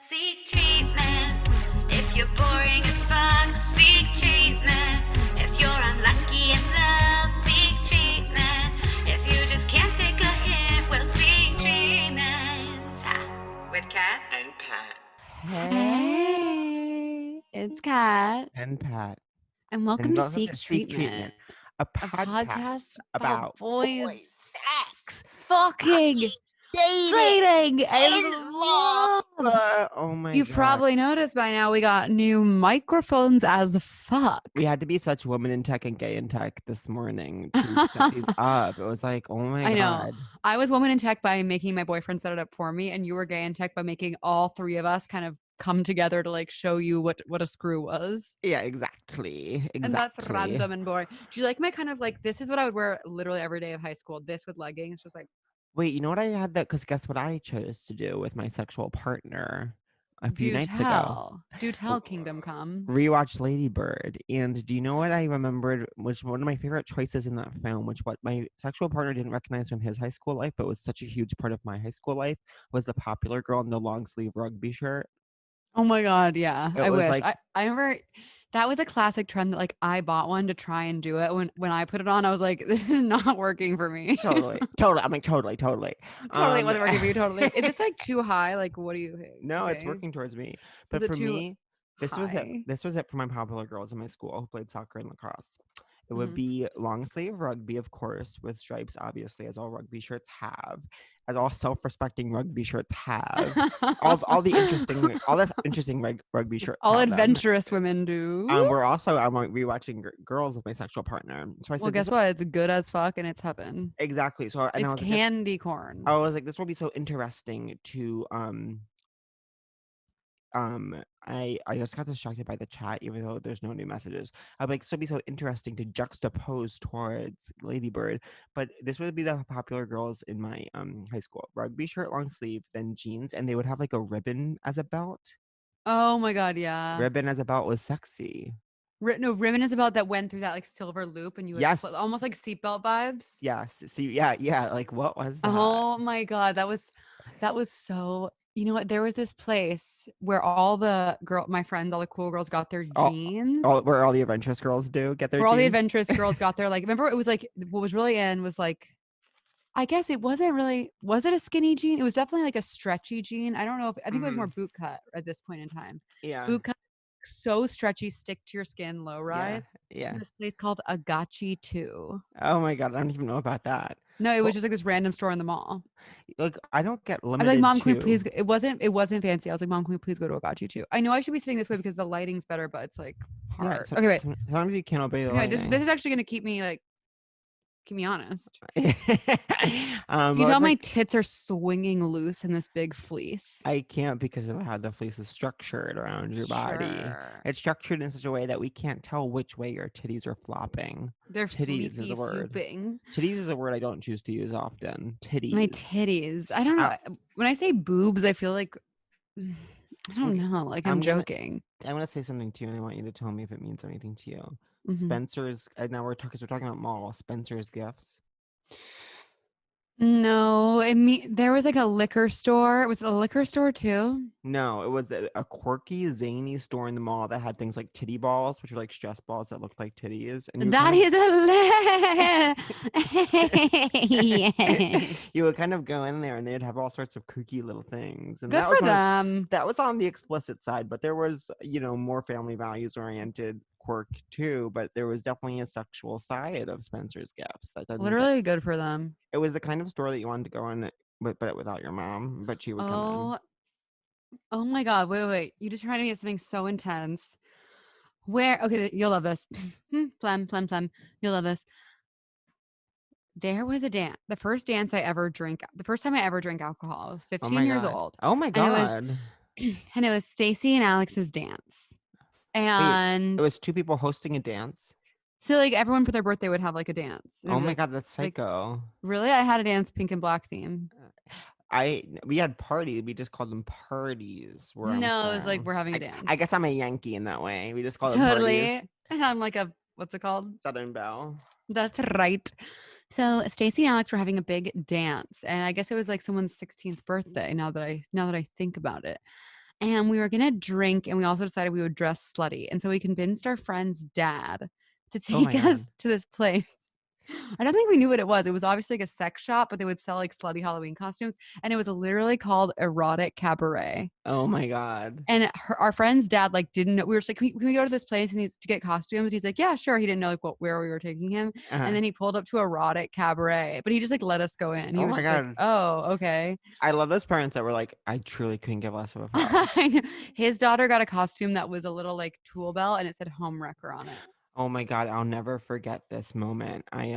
Seek treatment if you're boring as fuck. Seek treatment if you're unlucky in love. Seek treatment if you just can't take a hint. Well, seek treatment with Kat and Pat. Hey, it's Kat. And Pat. And welcome to welcome Seek Treatment, a a podcast about boys sex, fucking dating and love. Oh my You've God. probably noticed by now we got new microphones as fuck. We had to be such women in tech and gay in tech this morning to set these up. It was like, oh my I know. God. I was woman in tech by making my boyfriend set it up for me, and you were gay in tech by making all three of us kind of come together to like show you what a screw was. Yeah, exactly. And that's random and boring. Do you like my kind of like, this is what I would wear literally every day of high school, this with leggings, just like, Wait, you know what I had that? Because guess what I chose to do with my sexual partner a few nights ago? Do tell, Kingdom Come. Rewatched Lady Bird. And do you know what I remembered was one of my favorite choices in that film, which what my sexual partner didn't recognize from his high school life, but was such a huge part of my high school life, was the popular girl in the long sleeve rugby shirt. Oh my God, yeah. It I was wish. like- I remember that was a classic trend that like I bought one to try and do it. When I put it on, I was like, this is not working for me. Totally. I mean, totally. Totally it wasn't working for you, totally. Is this like too high? Like, what do you think? No, it's working towards me. But it for too me, this was it. high? This was it for my popular girls in my school who played soccer and lacrosse. It would Mhm. be long sleeve rugby, of course, with stripes, obviously, as all rugby shirts have, as all self-respecting rugby shirts have. all the interesting rugby shirts. All have them. adventurous women do. I'm rewatching Girls with my sexual partner. So I said, Well, guess what? It's good as fuck and it's heaven. Exactly. So and I It's was like, candy corn. I was like, this will be so interesting to I just got distracted by the chat, even though there's no new messages. I'm like, this would be so interesting to juxtapose towards Lady Bird, but this would be the popular girls in my high school: rugby shirt, long sleeve, then jeans, and they would have like a ribbon as a belt. Oh my God, yeah. Ribbon as a belt was sexy. No, ribbon is about that went through that like silver loop and you like Yes. almost like seatbelt vibes. Yes. See, yeah. Like, what was that? Oh my God, that was so. You know what? There was this place where all the my friends, all the cool girls got their jeans. Where all the adventurous girls do get their where jeans? all the adventurous girls got their like. Remember, it was like what was really in was like, I guess it wasn't really. Was it a skinny jean? It was definitely like a stretchy jean. I don't know if I think it was more boot cut at this point in time. Yeah. Boot cut, so stretchy, stick to your skin, low rise. Yeah. This place called Agachi 2. Oh my God, I don't even know about that. No, it was just like this random store in the mall. Like, I don't get I was limited. like, Mom, can we please? It wasn't fancy. I was like, Mom, can we please go to Agachi 2? I know I should be sitting this way because the lighting's better, but it's like hard. Yeah, Okay, wait. Sometimes you can't obey the Okay, lighting. this is actually gonna keep me honest. You You tell my tits are swinging loose in this big fleece. I can't because of how the fleece is structured around your body. Sure. It's structured in such a way that we can't tell which way your titties are flopping. They're titties is a word. flooping. Titties is a word I don't choose to use often. Titties. My titties. I don't know. When I say boobs, I feel like I don't know. Like I'm joking. I'm gonna say something to you, and I want you to tell me if it means anything to you. Mhm. Spencer's. Now we're talking about mall. Spencer's Gifts. No, there was like a liquor store. Was it a liquor store too? No, it was a quirky, zany store in the mall that had things like titty balls, which are like stress balls that looked like titties. And That is hilarious. You would kind of go in there, and they'd have all sorts of kooky little things. And Good for them. That was on the explicit side, but there was, more family values oriented quirk too. But there was definitely a sexual side of Spencer's Gifts. Literally good for them. It was the kind of store that you wanted to go in, but without your mom. But she would come in. Oh my God. Wait. You just reminded me of something so intense. Okay, you'll love this. Plum. You'll love this. There was a dance. The first time I ever drank alcohol. I was 15 years old. Oh my God. And it was Stacy and Alex's dance. And it was two people hosting a dance. So like everyone for their birthday would have like a dance. Oh my God, that's psycho. Really? I had a dance pink and black theme. We had parties. We just called them parties. No, it was like we're having a dance. I guess I'm a Yankee in that way. We just call them parties. And I'm like what's it called? Southern Belle. That's right. So Stacy and Alex were having a big dance, and I guess it was like someone's 16th birthday. Now that I think about it, and we were gonna drink, and we also decided we would dress slutty. And so we convinced our friend's dad to Oh my take God. us to this place. I don't think we knew what it was. It was obviously like a sex shop, but they would sell like slutty Halloween costumes, and it was literally called Erotic Cabaret. Oh my God. And our friend's dad like didn't know. We were just like, can we go to this place and he's to get costumes? And he's like, yeah, sure. He didn't know like where we were taking him. Uh-huh. And then he pulled up to Erotic Cabaret, but he just like let us go in. He Oh was my just like, God. oh, okay. I love those parents that were like, I truly couldn't give less of a fuck. His daughter got a costume that was a little like tool belt and it said home wrecker on it. Oh my God, I'll never forget this moment. I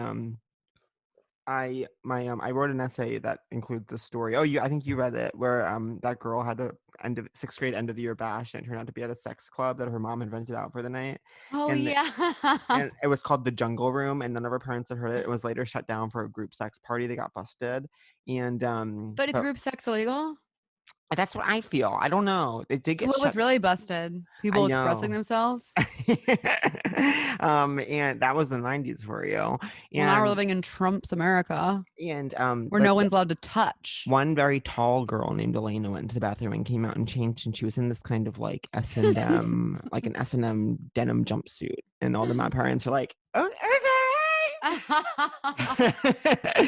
wrote an essay that includes the story. Oh, I think you read it, where that girl had a sixth grade end of the year bash, and it turned out to be at a sex club that her mom had rented out for the night. Oh and yeah. and it was called the Jungle Room, and none of her parents had heard it. It was later shut down for a group sex party. They got busted, and But it's group sex illegal? that's what I feel. I don't know. It did So get what was shut. really busted? People expressing know. themselves? And that was the 90s for you. Well, now we're And living in Trump's America and where but no one's allowed to touch. one very tall girl named Elena went into the bathroom and came out and changed, and she was in this kind of like S&M, like an S&M denim jumpsuit, and all my parents were like, okay,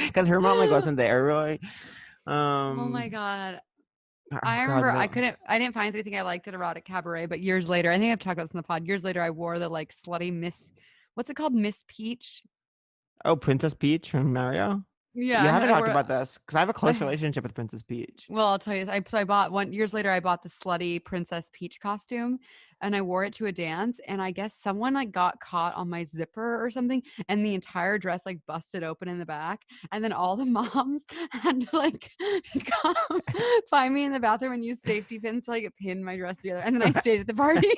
because her mom like wasn't there really. Oh my God. oh I God, remember no. I didn't find anything I liked at Erotic Cabaret, but years later, I think I've talked about this in the pod. Years later, I wore the like slutty what's it called? Miss Peach. Oh, Princess Peach from Mario. Yeah, You haven't talked wore, about this because I have a close relationship with Princess Peach. well, I'll tell you. So I bought years later. I bought the slutty Princess Peach costume, and I wore it to a dance. And I guess someone like got caught on my zipper or something, and the entire dress like busted open in the back. And then all the moms had to like come find me in the bathroom and use safety pins to like pin my dress together. And then I stayed at the party.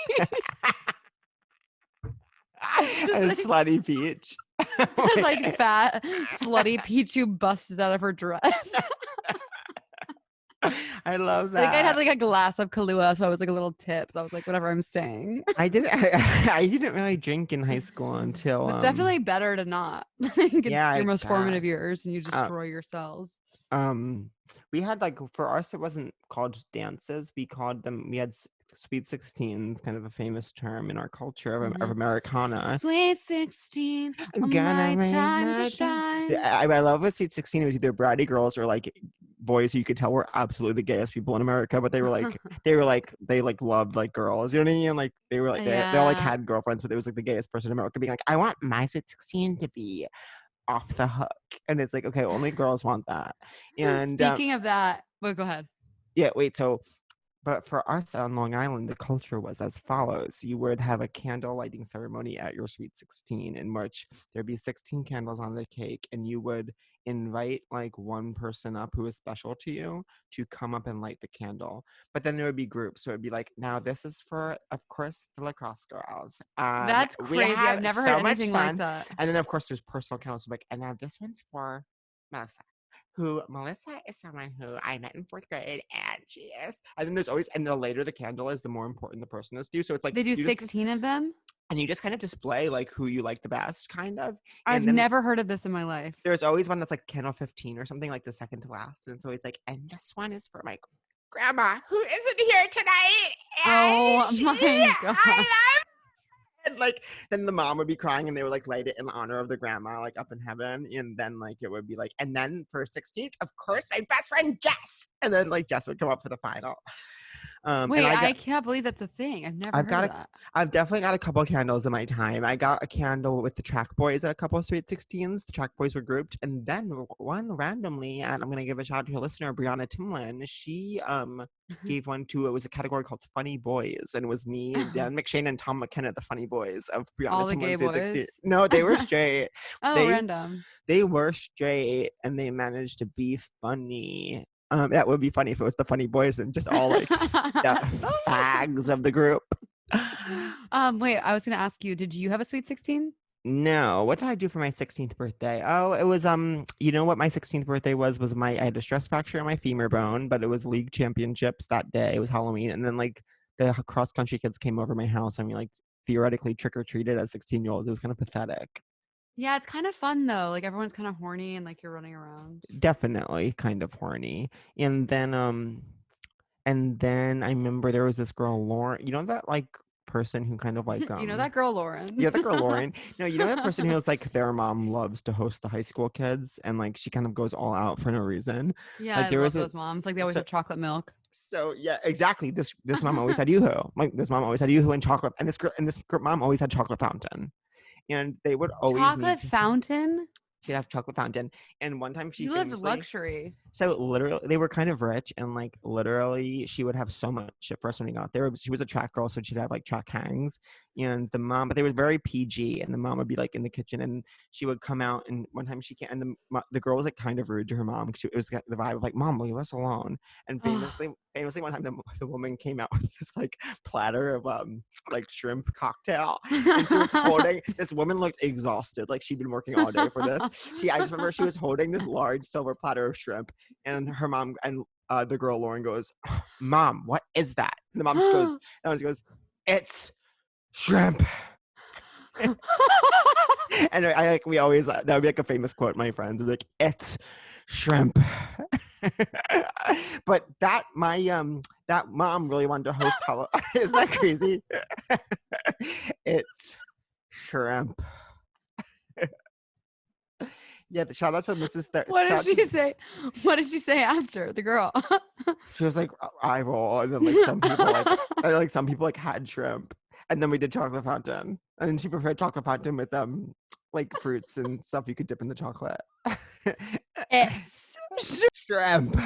A like- slutty Peach. This like fat slutty Peach who busted out of her dress. I love I think I that. had like a glass of Kahlua, so I was like a little tip. So I was like, whatever, I'm staying. I didn't really drink in high school until It's definitely better to not. It's Yeah, your I most formative guess. years, and you destroy your cells. We had like, for us it wasn't called just dances, we had sweet 16s, kind of a famous term in our culture of Americana. Sweet 16, Gonna my make time my to shine. Yeah, I love with Sweet 16. It was either bratty girls or like boys who you could tell were absolutely the gayest people in America, but they loved like girls. You know what I mean? Like they were like they all like Yeah. had girlfriends, but it was like the gayest person in America being like, I want my Sweet 16 to be off the hook. And it's like, okay, only girls want that. And Speaking of that, well, go ahead. yeah, wait, but for us on Long Island, the culture was as follows. You would have a candle lighting ceremony at your Sweet 16, in which there'd be 16 candles on the cake, and you would invite like one person up who is special to you to come up and light the candle. But then there would be groups. So it'd be like, now this is for, of course, the lacrosse girls. That's We crazy. have I've never so heard much anything like fun. that. And then, of course, there's personal candles. Like, and now this one's for Melissa. Melissa is someone who I met in 4th grade, and she is. And then there's always, and the later the candle is, the more important the person is to you. So it's like They do you just- 16 of them? and you just kind of display like who you like the best, kind of. I've And then never heard of this in my life. there's always one that's like candle 15 or something, like the second to last, and it's always like, and this one is for my grandma who isn't here tonight. Oh and my God. I love. And like then the mom would be crying, and they would like light it in honor of the grandma, like up in heaven. And then like it would be like, and then for 16th, of course, my best friend Jess. And then like Jess would come up for the final. Wait, and I cannot believe that's a thing. I've never heard of that. I've definitely got a couple of candles in my time. I got a candle with the Track Boys at a couple of Sweet 16s. The Track Boys were grouped, and then one randomly, and I'm gonna give a shout out to a listener, Brianna Timlin. She gave one to, it was a category called Funny Boys, and it was me, Dan McShane, and Tom McKenna, the Funny Boys of Brianna All the gay Timlin's Sweet 16. boys? No, they were straight. Oh, random. They were straight, and they managed to be funny. That would be funny if it was the Funny Boys and just all like the fags of the group. Wait, I was gonna ask you, did you have a Sweet 16? No. What did I do for my 16th birthday? Oh, it was you know what my 16th birthday was I had a stress fracture in my femur bone, but it was league championships that day. It was Halloween, and then like the cross country kids came over my house, and we like theoretically trick-or-treated as 16-year-olds. It was kind of pathetic. Yeah, it's kind of fun though. Like everyone's kind of horny and like you're running around. Definitely kind of horny. And then And then I remember there was this girl, Lauren. You know that like person who kind of like You know that girl, Lauren. yeah, the girl Lauren. No, you know that person who's like their mom loves to host the high school kids and like she kind of goes all out for no reason. Yeah, Like I there love was a those moms. Like they always so have chocolate milk. so yeah, exactly. This mom always had YooHoo. Like this mom always had YooHoo and chocolate, and this mom always had chocolate fountain, and they would always need Chocolate to. fountain? She'd have chocolate fountain, and one time she You lived famously. luxury. So literally, they were kind of rich, and like literally, she would have so much shit for us when we got there. She was a track girl, so she'd have like track hangs, and the mom, but they were very PG, and the mom would be like in the kitchen, and she would come out, and one time she came, and the girl was like kind of rude to her mom because it was the vibe of like, "Mom, leave us alone." And famously one time the woman came out with this like platter of like shrimp cocktail, and she was holding. This woman looked exhausted, like she'd been working all day for this. I just remember she was holding this large silver platter of shrimp. And her mom and the girl Lauren goes, "Mom, what is that?" And the mom just goes, "It's shrimp." And I like we always that would be like a famous quote. My friends would be like, "It's shrimp." But that that mom really wanted to host Halloween. Isn't that crazy? It's shrimp. Yeah, shout out to Mrs. What did she say? What did she say after the girl? She was like, "I roll," and then like some people like had shrimp, and then we did chocolate fountain, and then she prepared chocolate fountain with like fruits and stuff you could dip in the chocolate. It's Shrimp.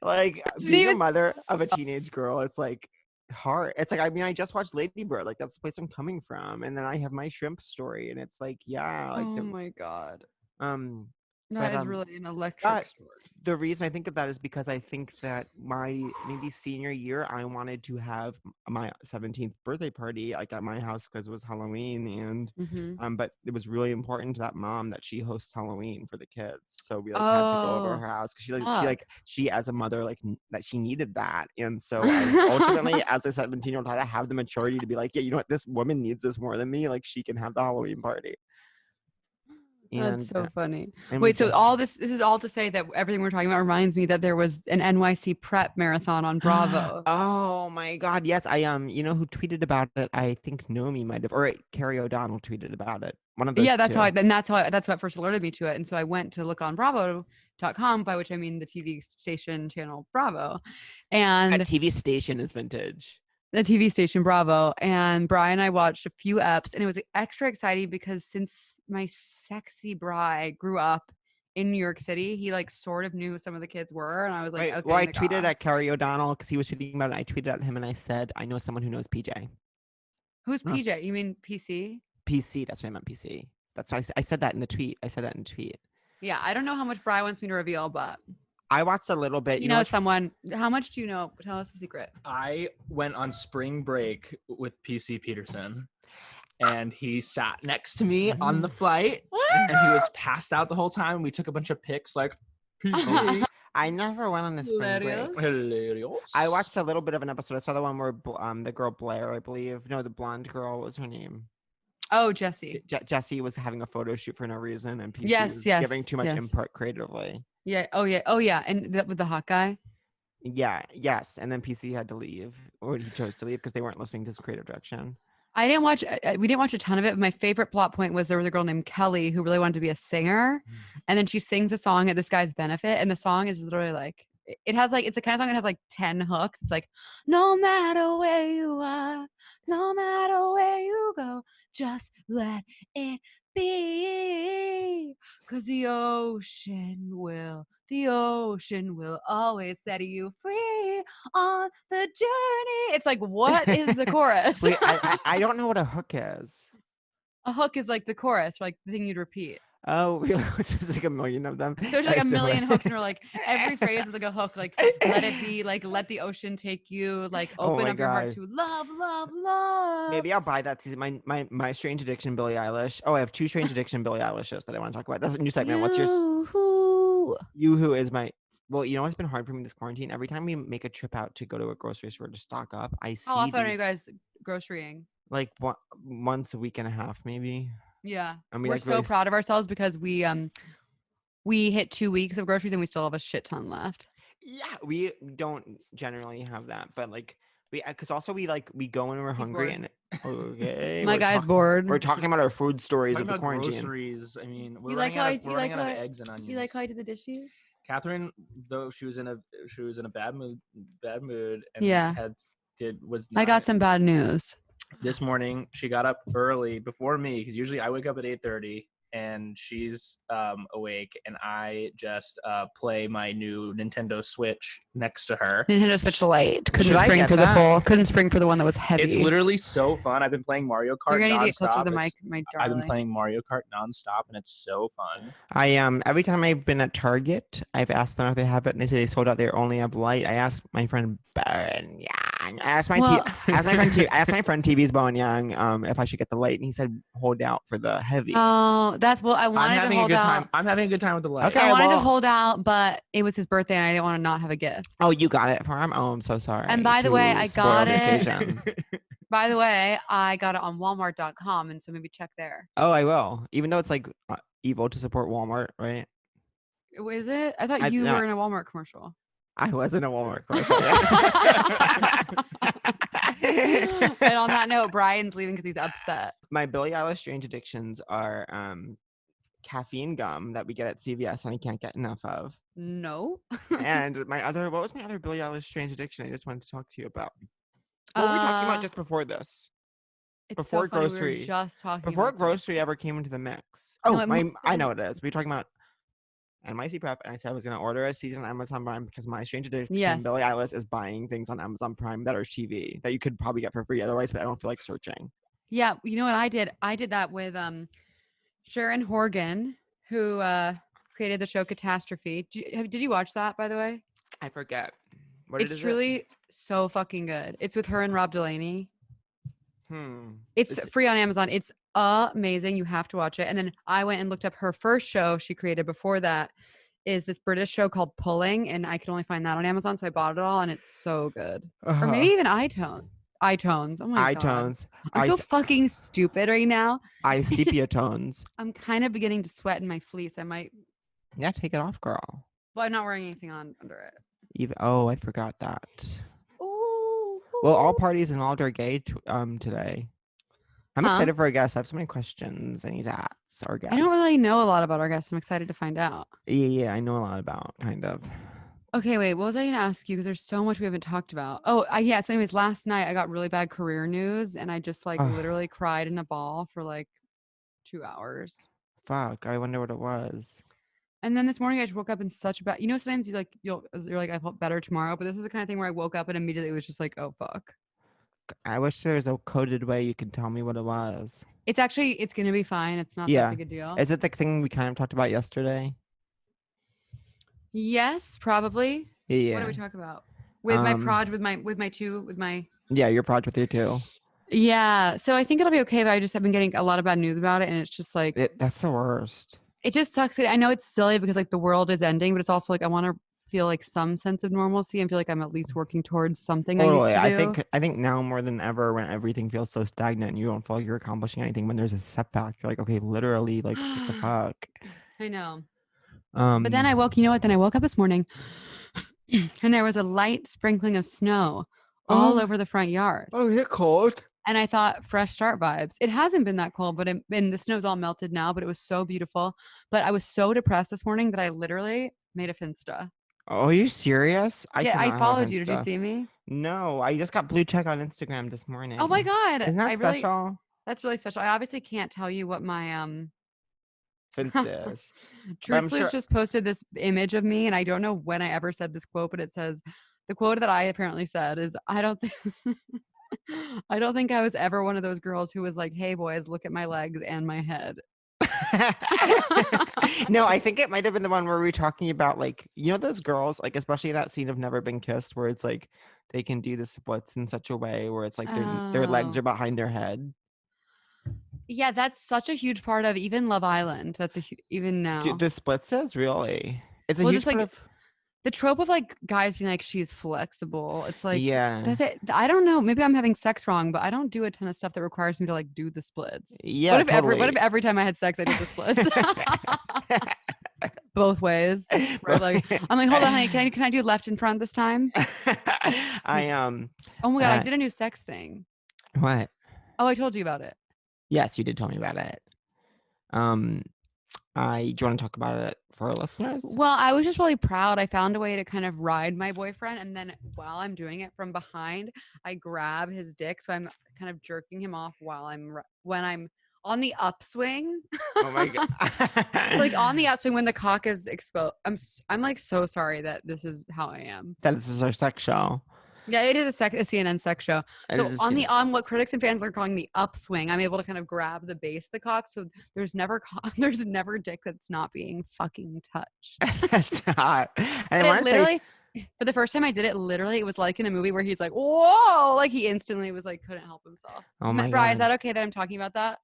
Like being a mother of a teenage girl, it's like hard. It's like, I mean, I just watched Lady Bird, like that's the place I'm coming from, and then I have my shrimp story, and it's like, yeah, like oh my god, um that but is really an electric story. the reason I think of that is because I think that my maybe senior year, I wanted to have my 17th birthday party like at my house because it was Halloween, and but it was really important to that mom that she hosts Halloween for the kids, so we like had to go over her house because she as a mother like that she needed that, and so I ultimately as a 17-year-old had to have the maturity to be like, yeah, you know what, this woman needs this more than me, like she can have the Halloween party. That's so funny. and Wait, so all this is all to say that everything we're talking about reminds me that there was an NYC prep marathon on Bravo. Oh my god, yes. I you know who tweeted about it? I think Nomi might have, or Carrie O'Donnell tweeted about it. One of those that's two. that's what first alerted me to it. And so I went to look on bravo.com, by which I mean the TV station channel Bravo. And that TV station is vintage. The TV station Bravo, and Brian and I watched a few eps, and it was extra exciting because since my sexy bride grew up in New York City, he like sort of knew who some of the kids were, and I was like, I tweeted at Carrie O'Donnell because he was tweeting about it. I tweeted at him and I said, "I know someone who knows PJ." Who's PJ? You mean PC? PC. That's what I meant. PC. That's why I said that in the tweet. Yeah, I don't know how much Brian wants me to reveal, but I watched a little bit. You know someone. How much do you know? Tell us the secret. I went on spring break with PC Peterson, and he sat next to me on the flight, and he was passed out the whole time. We took a bunch of pics like, PC. I never went on a spring break. Hilarious. I watched a little bit of an episode. I saw the one where the girl Blair, I believe. No, the blonde girl. What was her name? Oh, Jessie. Jessie was having a photo shoot for no reason, and PC was giving too much input creatively. Yeah. Oh yeah. And with the hot guy. Yeah. Yes. And then PC had to leave, or he chose to leave because they weren't listening to his creative direction. I didn't watch. We didn't watch a ton of it. But my favorite plot point was there was a girl named Kelly who really wanted to be a singer, and then she sings a song at this guy's benefit, and the song is literally like it has like it's the kind of song that has like 10 hooks. It's like no matter where you are, no matter where you go, just let it be, 'cause the ocean will always set you free on the journey. It's like, what is the chorus? Wait, I don't know what a hook is. A hook is like the chorus, like the thing you'd repeat. Oh, really? It's just like a million of them. So there's like a million hooks, and we're like every phrase was like a hook, like let it be, like let the ocean take you, like open up your heart to love, love, love. Maybe I'll buy that season. My Strange Addiction, Billie Eilish. Oh, I have two Strange Addiction Billie Eilishes that I want to talk about. That's a new segment. What's yours? Yoo-hoo is my. Well, you know what's been hard for me this quarantine? Every time we make a trip out to go to a grocery store to stock up, I see. How often are you guys grocerying? Like once a week and a half, maybe. Yeah, and we're like so proud of ourselves because we hit 2 weeks of groceries and we still have a shit ton left. Yeah, we don't generally have that, but like because also we go when we're He's hungry bored. and okay, My guy's bored. We're talking about our food stories Talking of the about quarantine. groceries. I mean, we're You running like how out I of, do we're you running like out how of I eggs and onions. you like how I did the dishes? Catherine, though she was in a bad mood, and Yeah. was I got not. some bad news. This morning she got up early before me because usually I wake up at 8:30 and she's awake, and I just play my new Nintendo Switch next to her. Nintendo Switch Lite. Should I get that? Couldn't spring for the one that was heavy. It's literally so fun. I've been playing Mario Kart You're gonna need to get closer to nonstop. the mic, my I've darling. been playing Mario Kart nonstop, and it's so fun. I every time I've been at Target, I've asked them if they have it, and they say they sold out. They only have light. I asked my friend Baron Yang. I asked my friend TV's Bowen Yang if I should get the light, and he said hold out for the heavy. Oh, that's what I I'm wanted to having a hold good out. time. I'm having a good time with the light. Okay. I wanted to well- hold out, but it was his birthday and I didn't want to not have a gift. Oh, you got it for him? Oh, I'm so sorry. And by the way, to I spoil got it. vacation. By the way, I got it on Walmart.com, and so maybe check there. Oh, I will. Even though it's like evil to support Walmart, right? Is it? I thought you no. were in a Walmart commercial. I was in a Walmart commercial. And on that note, Brian's leaving because he's upset. My Billie Eilish strange addictions are caffeine gum that we get at CVS and I can't get enough of. No. And what was my other Billie Eilish strange addiction I just wanted to talk to you about? What were we talking about just before this? It's before so funny, we grocery- were just talking Before about grocery ever came into the mix. No, Oh, it I must- know what it is. We were talking about NYC Prep, and I said I was going to order a season on Amazon Prime because my strange addiction, Yes. Billie Eilish, is buying things on Amazon Prime that are TV that you could probably get for free otherwise, but I don't feel like searching. Yeah, you know what I did? I did that with Sharon Horgan, who created the show Catastrophe. Did you watch that, by the way? I forget. What It's is it? truly so fucking good. It's with her and Rob Delaney. It's It's- free on Amazon. It's amazing. You have to watch it. And then I went and looked up her first show she created before that is this British show called Pulling, and I could only find that on Amazon, so I bought it all, and it's so good. Or maybe even iTunes. Oh my god. iTunes. I'm so fucking stupid right now. Sepia tones. I'm kind of beginning to sweat in my fleece. I might. Yeah, take it off, girl. Well, I'm not wearing anything on under it. I forgot that. Ooh. Well, all parties involved are gay today. I'm Huh? excited for our guests. I have so many questions I need to ask our guests. I don't really know a lot about our guests. I'm excited to find out. Yeah, I know a lot about kind of. Okay, wait. What was I going to ask you? Because there's so much we haven't talked about. Oh, yeah. So, anyways, last night I got really bad career news, and I just Ugh. literally cried in a ball for like 2 hours. Fuck, I wonder what it was. And then this morning I just woke up in such a bad. Sometimes you're like I felt better tomorrow, but this is the kind of thing where I woke up and immediately it was just like, oh fuck. I wish there was a coded way you could tell me what it was. It's gonna be fine. It's not Yeah. that big a deal. Is it the thing we kind of talked about yesterday? Yes, probably. Yeah. What do we talk about? With my proj, with my. Yeah, your project with you too. Yeah, so I think it'll be okay, but I just have been getting a lot of bad news about it, and it's just like That's the worst. it just sucks. I know it's silly because like the world is ending, but it's also like I want to feel like some sense of normalcy and feel like I'm at least working towards something Totally. I used to do. I think now more than ever, when everything feels so stagnant, you don't feel like you're accomplishing anything. When there's a setback, you're like, okay, literally, like what the fuck. I know. But But then I woke. You know what? Then I woke up this morning, and there was a light sprinkling of snow all over the front yard. Oh, it's cold. And I thought, fresh start vibes. It hasn't been that cold, and the snow's all melted now, but it was so beautiful. But I was so depressed this morning that I literally made a Finsta. Oh, are you serious? I cannot have followed you. Did you Insta. see me? No, I just got blue check on Instagram this morning. Oh my God. Isn't that special? That's really special. I obviously can't tell you what my Finsta is. Truth sure- just posted this image of me, and I don't know when I ever said this quote, but it says the quote that I apparently said is I don't think I was ever one of those girls who was like, hey boys, look at my legs and my head. No, I think it might have been the one where we were talking about like, you know, those girls, like especially that scene of Never Been Kissed where it's like they can do the splits in such a way where it's like their legs Oh. are behind their head. Yeah, that's such a huge part of even Love Island. That's even now. The splits is really, it's a Well, huge just, like, part of, The trope of like guys being like she's flexible. It's like yeah. does it? I don't know. Maybe I'm having sex wrong, but I don't do a ton of stuff that requires me to like do the splits. Yeah, What if totally. every time I had sex I did the splits? both ways. Right? Like I'm like, hold on, honey, can I do left in front this time? I Oh my god, I uh, did a new sex thing. what? Oh, I told you about it. Yes, you did tell me about it. Do you want to talk about it for our listeners? Well, I was just really proud. I found a way to kind of ride my boyfriend, and then while I'm doing it from behind, I grab his dick, so I'm kind of jerking him off while when I'm on the upswing. Oh my god. Like on the upswing when the cock is exposed. I'm like so sorry that this is how I am. That this is our sex show. Yeah, it is a CNN sex show. It So is a on what critics and fans are calling the upswing, I'm able to kind of grab the base of the cock. So there's never there's never dick that's not being fucking touched. That's hot. And I But want it to say, literally, for the first time I did it, literally it was like in a movie where he's like, whoa, like he instantly was like couldn't help himself. oh my Bri, is god. that okay that I'm talking about that?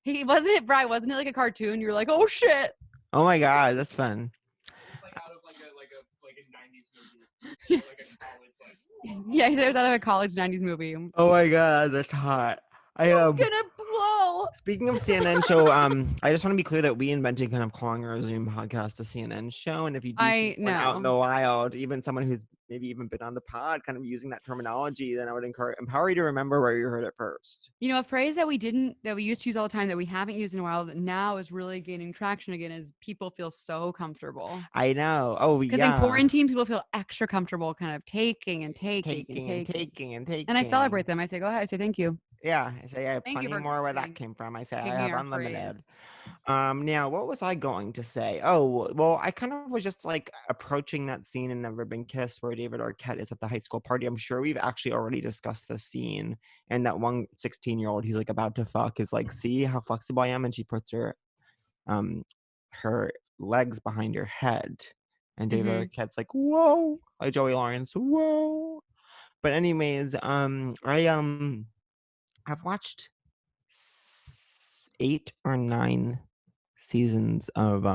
He wasn't it, Bri? Wasn't it like a cartoon? You were like, oh shit. Oh my god, that's fun. It's like out of like a 90s movie. Like a college Yeah, he said it was out of a college 90s movie. Oh my god, that's hot. I I'm gonna blow. Speaking of CNN show, I just want to be clear that we invented kind of calling our Zoom podcast a CNN show, and if you do see I someone out in the know. wild, even someone who's maybe even been on the pod, kind of using that terminology, then I would empower you to remember where you heard it first. You know, a phrase that we used to use all the time that we haven't used in a while that now is really gaining traction again is people feel so comfortable. I know. Oh Because yeah. in quarantine, people feel extra comfortable kind of taking. and taking. And I celebrate them. I say, go ahead. I say, thank you. Yeah, I say I have Thank you plenty for more where that saying- came from. I say I Give me have our unlimited. phrase. Now what was I going to say? Oh, well, I kind of was just like approaching that scene in Never Been Kissed where David Arquette is at the high school party. I'm sure we've actually already discussed this scene. And that one 16-year-old he's like about to fuck is like, see how flexible I am? And she puts her legs behind her head. And David Arquette's like, whoa, like Joey Lawrence, whoa. But anyways, I've watched 8 or 9 seasons of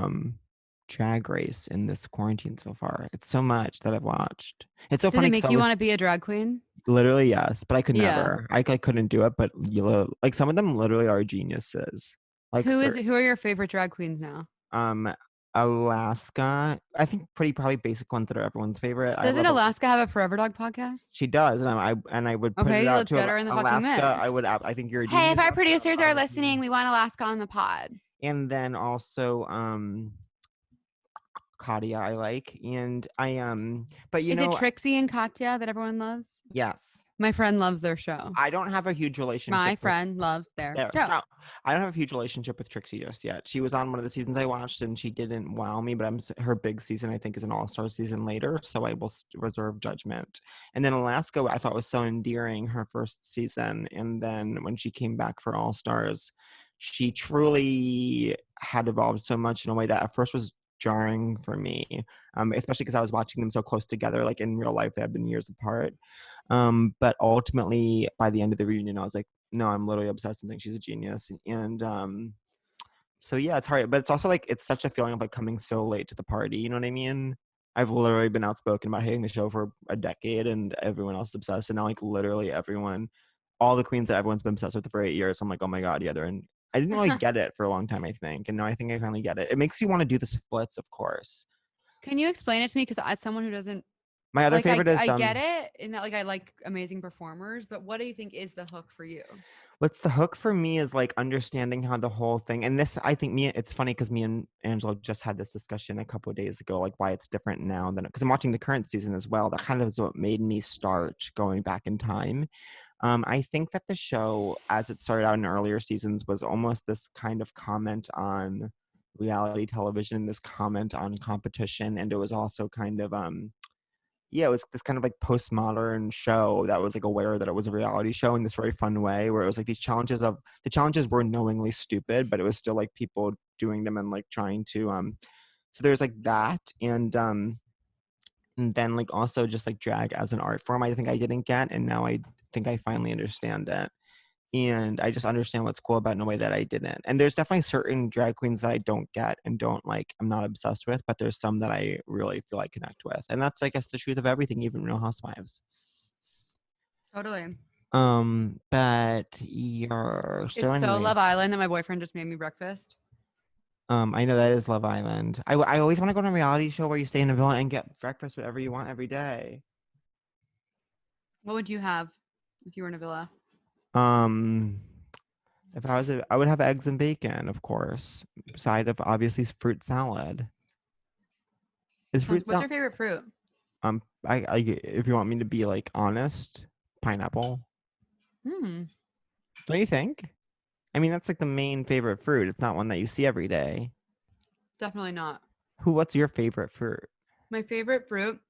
Drag Race in this quarantine so far. It's so much that I've watched. It's so Does funny. it make you want to be a drag queen? Literally, yes, but I could Yeah. never. I couldn't do it. But like some of them literally are geniuses. Like Who are your favorite drag queens now? Alaska. I think probably basic ones that are everyone's favorite. Doesn't Alaska have a Forever Dog podcast? She does, and I would put Okay, it out let's to get her in the fucking Alaska. I mix. would. I think you're a Hey, genius. if our Alaska. producers are Honestly. listening, we want Alaska on the pod. And then also Katya I like, and but Is it Trixie and Katya that everyone loves? yes, My friend loves their show. I don't have a huge relationship. My with- friend loves their There. show. No, I don't have a huge relationship with Trixie just yet. She was on one of the seasons I watched, and she didn't wow me. But her big season, I think, is an all-star season later, so I will reserve judgment. And then Alaska, I thought was so endearing her first season, and then when she came back for All Stars, she truly had evolved so much in a way that at first was jarring for me, especially because I was watching them so close together. Like in real life, they had been years apart. But ultimately, by the end of the reunion, I was like, no, I'm literally obsessed and think she's a genius. And so yeah, it's hard, but it's also like it's such a feeling of like coming so late to the party. You know what I mean? I've literally been outspoken about hating the show for a decade, and everyone else is obsessed. And now, like literally everyone, all the queens that everyone's been obsessed with for 8 years, I'm like, oh my god, yeah, they're in. I didn't really get it for a long time, I think, and now I think I finally get it. It makes you want to do the splits, of course. Can you explain it to me? Because as someone who doesn't My other like, favorite is I get it in that like I like amazing performers, but what do you think is the hook for you? What's the hook for me is like understanding how the whole thing, and this I think it's funny because me and Angela just had this discussion a couple of days ago, like why it's different now than because I'm watching the current season as well. That kind of is what made me start going back in time. I think that the show, as it started out in earlier seasons, was almost this kind of comment on reality television, this comment on competition, and it was also kind of it was this kind of like postmodern show that was like aware that it was a reality show in this very fun way, where it was like the challenges were knowingly stupid, but it was still like people doing them and like trying to so there's like that, and then like also just like drag as an art form I think I didn't get, and now I think I finally understand it. And I just understand what's cool about it in a way that I didn't. And there's definitely certain drag queens that I don't get and don't like, I'm not obsessed with, but there's some that I really feel I connect with. And that's, I guess, the truth of everything, even Real Housewives. Totally. But you're It's so Love Island that my boyfriend just made me breakfast. I know that is Love Island. I always want to go on a reality show where you stay in a villa and get breakfast whatever you want every day. What would you have if you were in a villa? If I would have eggs and bacon, of course. Side of obviously fruit salad. Is fruit What's your salad? favorite fruit? I if you want me to be like honest, pineapple. Hmm. Don't you think? I mean, that's like the main favorite fruit. It's not one that you see every day. Definitely not. What's your favorite fruit? My favorite fruit.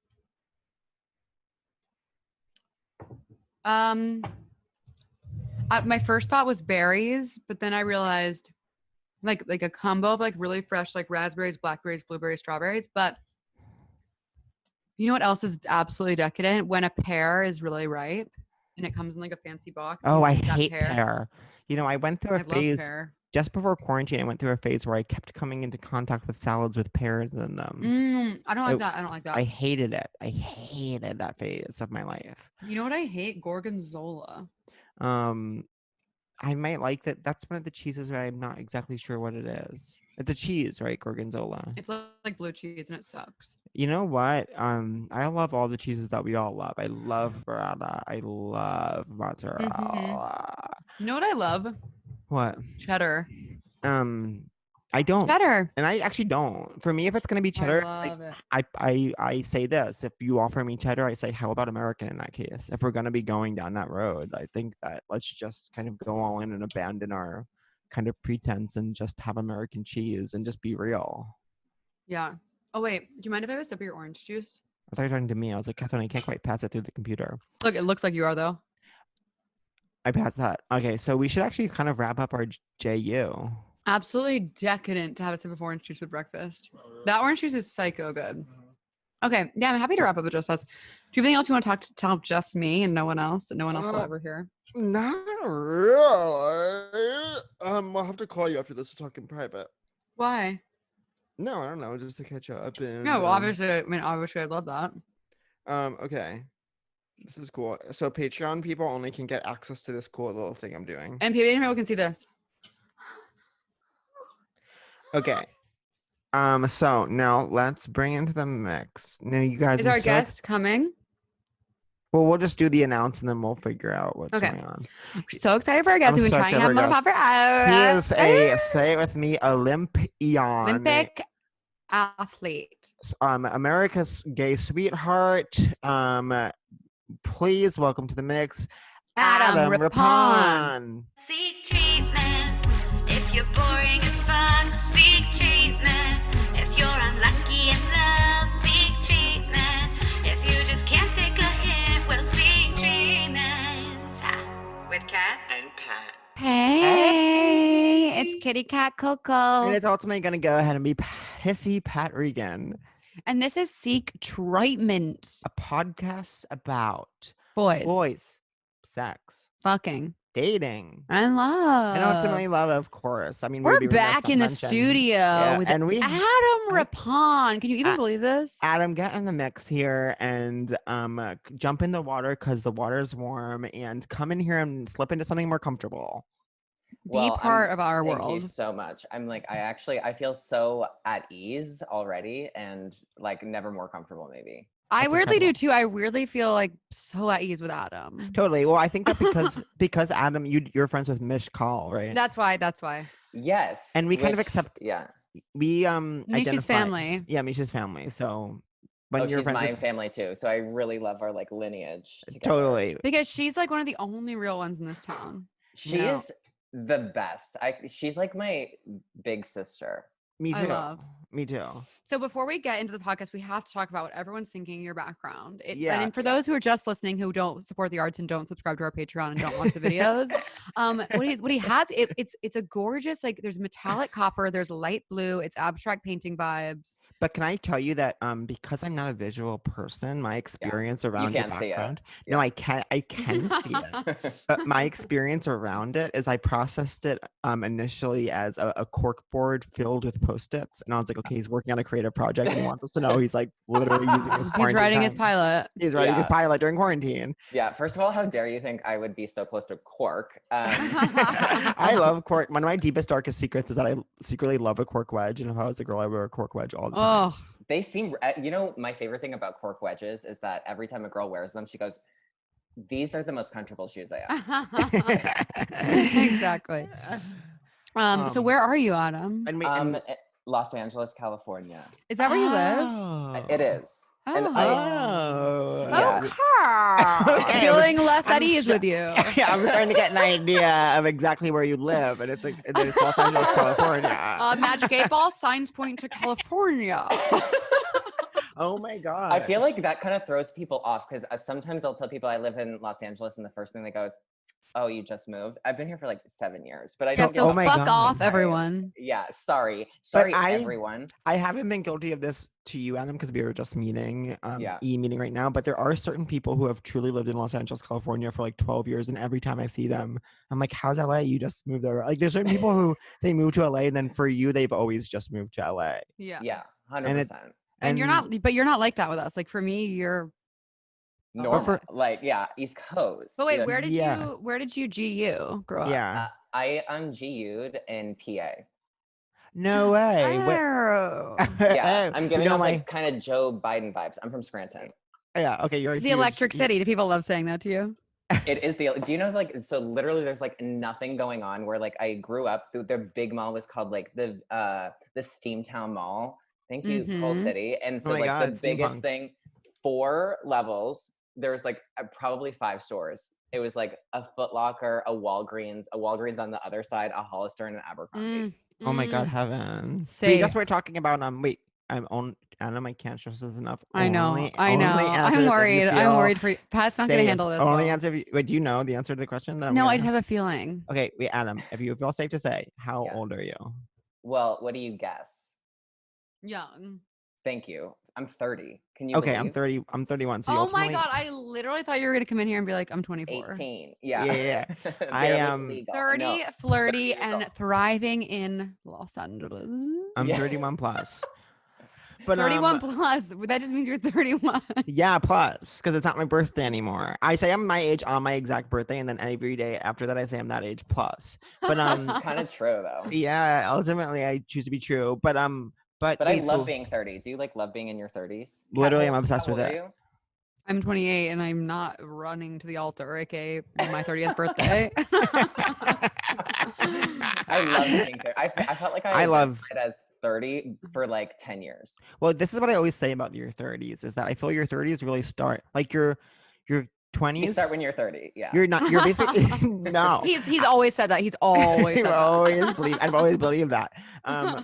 My first thought was berries, but then I realized like a combo of like really fresh like raspberries, blackberries, blueberries, strawberries. But you know what else is absolutely decadent? When a pear is really ripe and it comes in like a fancy box. and Oh, you I eat that hate pear. You know, I went through a I love phase pear. just before quarantine. I went through a phase where I kept coming into contact with salads with pears in them. I don't like It- that. I don't like that. I hated it. I hated that phase of my life. You know what I hate? Gorgonzola. I might like that. That's one of the cheeses where I'm not exactly sure what it is. It's a cheese, right? Gorgonzola. It's like blue cheese and it sucks. You know what? I love all the cheeses that we all love. I love burrata. I love mozzarella. You know what I love? What? Cheddar. I don't. Cheddar. And I actually don't. For me, if it's gonna be cheddar, I like, love it. I say this. If you offer me cheddar, I say, how about American in that case? If we're gonna be going down that road, I think that let's just kind of go all in and abandon our kind of pretense and just have American cheese and just be real. Yeah. Oh wait, do you mind if I have a sip of your orange juice? I thought you were talking to me. I was like, Catherine, I can't quite pass it through the computer. Look, it looks like you are though. I passed that. Okay, so we should actually kind of wrap up our JU. Absolutely decadent to have a sip of orange juice with breakfast. That orange juice is psycho good. Okay, yeah, I'm happy to wrap up with just us. Do you have anything else you want to tell just me and no one else that no one else will ever hear? Not really. I'll have to call you after this to talk in private. Why? No, I don't know, just to catch up. And, No, well, obviously, I mean, obviously, I'd love that. Okay. This is cool. So Patreon people only can get access to this cool little thing I'm doing. And people can see this. Okay. So now let's bring into the mix. Now you guys Is are our so guest coming? well, we'll just do the announce and then we'll figure out what's Okay. going on. We're so excited for our guest. I'm We've been so trying to have him excited on the for pod our for He is a, say it with me, Olympian. Olympic athlete. America's gay sweetheart. Please welcome to the mix, Adam Rippon. Seek treatment if you're boring as fuck. Seek treatment if you're unlucky in love. Seek treatment if you just can't take a hint. Well, seek treatment with Kat and Pat. Hey, it's Kitty Cat Coco. And it's ultimately going to go ahead and be Pissy Pat Regan, And this is Seek Treatment. a podcast about Boys. sex, Fucking. dating, And love. and ultimately love, of course. I mean, We're we'd be remiss back not in the mention- studio Yeah, with and we Adam Rippon. Can you even believe this? Adam, get in the mix here and jump in the water because the water's warm, and come in here and slip into something more comfortable. Be part of our Thank world. you so much. I'm like, I feel so at ease already and like never more comfortable maybe. I That's weirdly do incredible. too. I weirdly feel like so at ease with Adam. Totally. Well, I think that because Adam, you're friends with Mish Call, right? That's why. Yes. And we kind of which- accept- Yeah. We Misha's identify- family. Yeah, Misha's family. So when Oh, you're she's friends my with, family too. So I really love our like lineage together. totally. Because she's like one of the only real ones in this town. She No. is the best. She's like my big sister. Me I too. love. Me too. So before we get into the podcast, we have to talk about what everyone's thinking, your background. Yeah, And for those who are just listening, who don't support the arts and don't subscribe to our Patreon and don't watch the videos, what he has, it's a gorgeous, like there's metallic copper, there's light blue, it's abstract painting vibes. But can I tell you that because I'm not a visual person, my experience around your can't see it. background. No, Yeah. I can see it. But my experience around it is I processed it initially as a cork board filled with Post-its. And I was like, okay, he's working on a creative project and he wants us to know he's like literally using his He's quarantine writing his time. pilot. He's writing his Yeah. pilot during quarantine. Yeah, first of all, how dare you think I would be so close to cork? I love cork. One of my deepest, darkest secrets is that I secretly love a cork wedge. And if I was a girl, I would wear a cork wedge all the time. Oh, They seem, you know, my favorite thing about cork wedges is that every time a girl wears them, she goes, "These are the most comfortable shoes I own." exactly. So where are you, Adam? and Los Angeles, California. Is that where you live? Oh. It is. And Oh. Yeah. Okay, Feeling less at I'm ease so- with you. Yeah, I'm starting to get an idea of exactly where you live, and it's like it's Los Angeles, California. Magic 8 Ball, signs point to California. Oh my god! I feel like that kind of throws people off because sometimes I'll tell people I live in Los Angeles, and the first thing they go is, "Oh, you just moved." I've been here for like 7 years, but I Yeah, don't. so Oh my fuck God. off, everyone. Yeah, sorry, I- everyone. I haven't been guilty of this to you, Adam, because we were just meeting, Yeah. meeting right now. But there are certain people who have truly lived in Los Angeles, California for like 12 years, and every time I see them, I'm like, "How's LA? You just moved there." Like, there's certain people who they move to LA, and then for you, they've always just moved to LA. Yeah. Yeah, And 100%. And you're not, but you're not like that with us. Like for me, you're. Normal, like East Coast. But wait, Yeah. where did you GU grow up? Yeah. I GU'd in PA. No way. Oh. Yeah, I'm giving you know off my. like kind of Joe Biden vibes. I'm from Scranton. Yeah. Okay. You're a The huge- Electric you- City. Do people love saying that to you? It is the. Do you know like so? Literally, there's like nothing going on. Where like I grew up, their big mall was called like the Steamtown Mall. Thank you, Coal Mhm. City. And so Oh my like God, the biggest steampunk. thing, 4 levels. There was like probably 5 stores. It was like a Foot Locker, a Walgreens on the other side, a Hollister, and an Abercrombie. Oh my God, heavens! Say- We just were talking about wait. I'm on. Adam, I can't trust this enough. I know. Only I'm answers if you worried. I'm feel worried for you. Pat's not going to safe. handle this. Only well. answer. If you, wait, do you know the answer to the question? That I'm No, gonna I just have a feeling. Okay, wait, Adam. If you feel safe to say, how Yeah. old are you? Well, what do you guess? Young. Thank you. I'm 30. Can you Okay, believe? I'm 30. I'm 31. So you Oh my ultimately- God. I literally thought you were going to come in here and be like, I'm 24. 18. Yeah. Yeah. I Barely am legal. 30, No. flirty, years and old. thriving in Los Angeles. I'm Yeah. 31 plus. But 31 plus. That just means you're 31. yeah, plus because it's not my birthday anymore. I say I'm my age on my exact birthday, and then every day after that, I say I'm that age plus. But Kind of true though. yeah, ultimately I choose to be true. But But wait, I love so being 30. Do you like love being in your 30s? Literally, Kat, I'm obsessed how with old are it. you? I'm 28 and I'm not running to the altar, aka my 30th birthday. I love being 30. I felt like I love- identified as 30 for like 10 years. Well, this is what I always say about your 30s is that I feel your 30s really start like your 20s. You start when you're 30. Yeah. You're not. You're basically no. He's always said that. He's always said that. I've always believed that.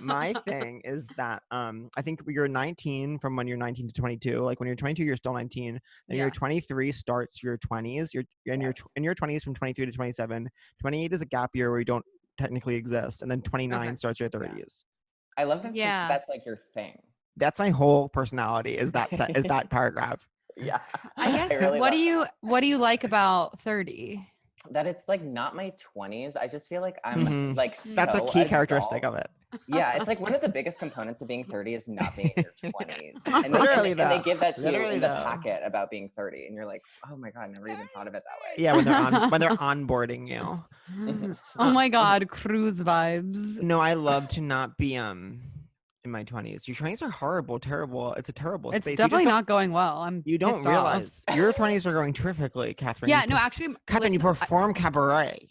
My thing is that I think you're 19 from when you're 19 to 22. Like when you're 22, you're still 19. Then Yeah. your 23 starts your 20s. You're in Yes. your 20s from 23 to 27. 28 is a gap year where you don't technically exist, and then 29 Okay. starts your 30s. I love that. Yeah. That's like your thing. That's my whole personality. Is that is that paragraph? Yeah. I guess really what love do you like about 30? that it's like not my 20s. I just feel like I'm like That's a so key characteristic adult. of it. Yeah, it's like one of the biggest components of being 30 is not being in your 20s. And Literally, and they though. give that to you Literally, in the though. packet about being 30, and you're like, oh my god, I never even thought of it that way. Yeah, when they're onboarding you. Oh my God, cruise vibes. No, I love to not be in my 20s. Your 20s are horrible, terrible. It's a terrible It's space. definitely you not going well. I'm You don't pissed off. realize your 20s are going terrifically, Catherine. Yeah, You no, perf- actually, Catherine, you listen, perform cabaret.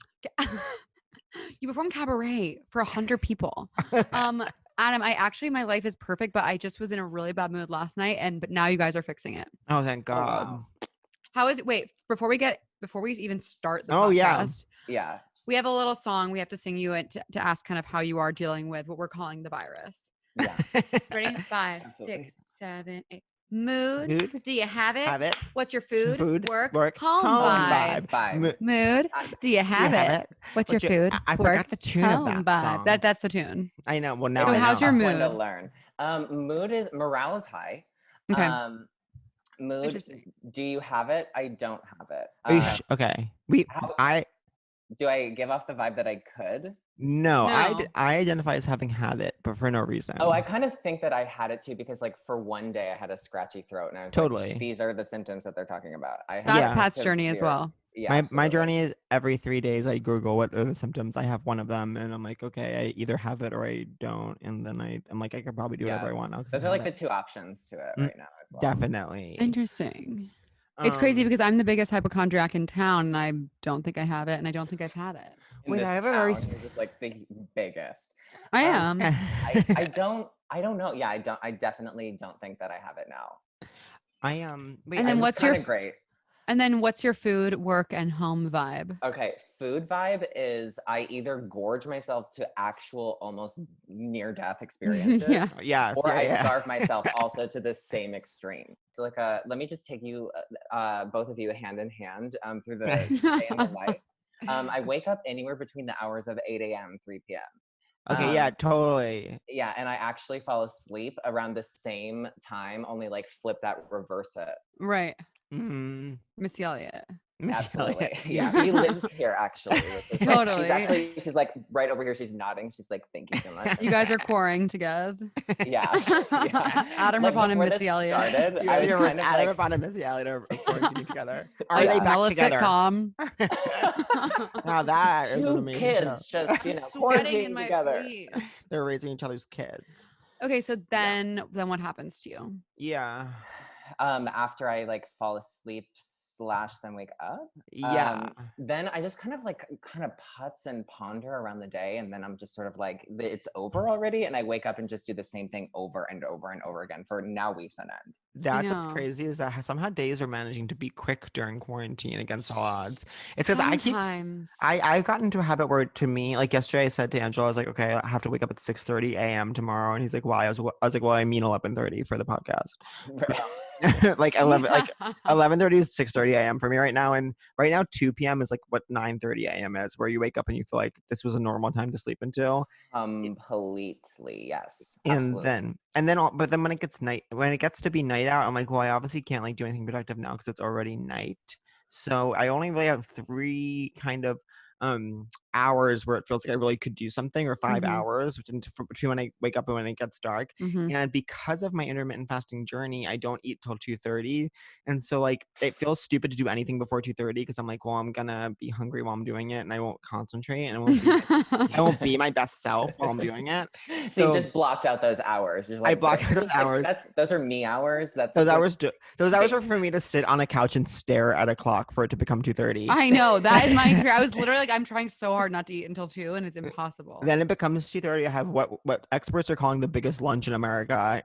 you perform cabaret for 100 people. Adam, my life is perfect, but I just was in a really bad mood last night, but now you guys are fixing it. Oh, thank Oh, God. wow. How is it? Wait, before we even start the Oh, yeah. podcast, Yeah. we have a little song we have to sing you to ask kind of how you are dealing with what we're calling the virus. Yeah. Ready? 5, Absolutely. 6, 7, 8. Mood. Mood. Do you have it? Have it. What's your food? Work. Home, vibe. Vibe. Mo- Mood. Do you have it? What's your food? I Work, forgot the tune of home, that vibe. song. That's the tune. I know. Well, now So I how's know. your Tough one to mood? learn. Morale is high. Okay. Mood. Interesting. Do you have it? I don't have it. Are you okay. how- I Do I give off the vibe that I could? No, No. I identify as having had it, but for no reason. Oh, I kind of think that I had it too because, like, for one day I had a scratchy throat, and I was Totally. like, "These are the symptoms that they're talking about." I had That's Yeah. Pat's journey as severe- well. Yeah, my absolutely. journey is every 3 days I Google what are the symptoms. I have one of them, and I'm like, okay, I either have it or I don't, and then I'm like, I could probably do whatever Yeah. I want now. 'cause Those I've are like had the two options to it Mm, right now as well. Definitely. Interesting. It's crazy Um, because I'm the biggest hypochondriac in town, and I don't think I have it, and I don't think I've had it. In Wait, this I have a very town, you're just like the biggest. I Um, am. I don't know. Yeah, I definitely don't think that I have it now. wait, And I then just- what's your kind of great? And then what's your food, work, and home vibe? Okay, food vibe is I either gorge myself to actual almost near death experiences. Yeah. Yes, Or yeah, I yeah. starve myself also to the same extreme. So like let me just take you both of you hand in hand through the day in the life. I wake up anywhere between the hours of 8 a.m. 3 p.m. Okay, yeah, totally. Yeah, and I actually fall asleep around the same time, only like flip that, reverse it. Right. Mm, Missy Elliott. Miss Absolutely. Elliott. Yeah, he lives here actually. Which is like, Totally. she's like right over here. She's nodding. She's like, thank you so much. You guys are quarrying together. Yeah. Yeah. Adam Like, Rippon and before this Missy Elliott. started, You I have was your kind of Adam like, Rippon and Missy Elliott are quarantining together. Are Yeah. they Smell back a together? sitcom. Now that is an two amazing kids show. just, Sweating quarantining in my together. sleep. They're raising each other's kids. Okay, so then what happens to you? Yeah. After I like fall asleep / then wake up. Yeah. Then I just kind of putz and ponder around the day, and then I'm just sort of like, it's over already, and I wake up and just do the same thing over and over and over again for now weeks on end. That's what's know. crazy is that somehow days are managing to be quick during quarantine against all odds. It's because Sometimes. I've gotten into a habit where, to me, like yesterday I said to Angela, I was like, okay, I have to wake up at 6:30 a.m. tomorrow, and he's like, why? I was like, well, I mean 11:30 for the podcast. like 11 like 11:30 is 6:30 a.m. for me right now, and right now 2 p.m. is like what 9:30 a.m. is, where you wake up and you feel like this was a normal time to sleep until. Completely, yes. And Absolutely. but then when it gets to be night out, I'm like, well, I obviously can't like do anything productive now because it's already night. So I only really have 3 kind of hours where it feels like I really could do something, or 5 Mhm. hours between when I wake up and when it gets dark. Mhm. And because of my intermittent fasting journey, I don't eat till 2:30, and so like it feels stupid to do anything before 2:30 because I'm like, well, I'm gonna be hungry while I'm doing it, and I won't concentrate, and I won't be my best self while I'm doing it. So you So just blocked out those hours. You're just I like, blocked those like, hours. Those are me hours. That's Those like, hours are for me to sit on a couch and stare at a clock for it to become 2:30. I know that is my career. I was literally like, I'm trying so hard not to eat until 2, and it's impossible. Then it becomes 2:30. I have what experts are calling the biggest lunch in America.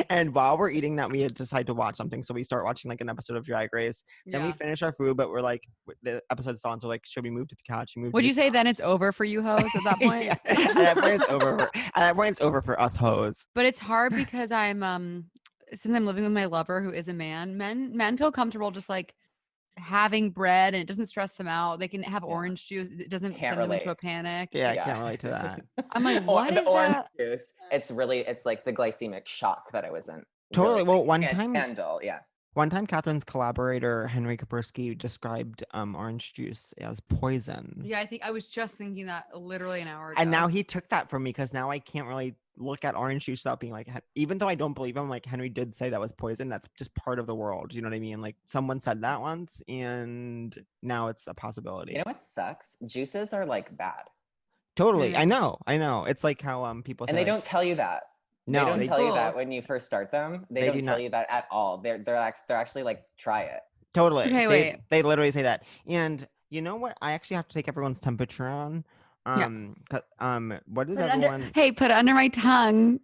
And while we're eating that, we decide to watch something. So we start watching like an episode of Drag Race. Then we Yeah. finish our food, but we're like, the episode's on. So like, should we move to the couch? Would you say then it's over for you hoes at that point? Yeah. At that point, it's over. At that point, it's over for us hoes. But it's hard because I'm since I'm living with my lover who is a man, men feel comfortable just like having bread and it doesn't stress them out. They can have Yeah. orange juice. It doesn't Can't send them into a relate. panic. Yeah, I Yeah. can't relate to that. I'm like, Or what the is orange that? juice. It's like the glycemic shock that I wasn't Totally. really, Well, like, can't handle. Yeah. One time, Catherine's collaborator Henry Kapersky described orange juice as poison. Yeah, I think I was just thinking that literally an hour ago. And now he took that from me because now I can't really look at orange juice without being like, even though I don't believe him, like Henry did say that was poison. That's just part of the world. You know what I mean? Like someone said that once, and now it's a possibility. You know what sucks? Juices are like bad, Totally. I Mm. know. It's like how people say and they like, don't tell you that. No, they don't they- tell you that Fools. when you first start them. They They don't do tell not. you that at all. They're actually like, try it. Totally. Okay, wait. They literally say that. And you know what? I actually have to take everyone's temperature on. Yeah. What is Put it under- everyone? hey, put it under my tongue.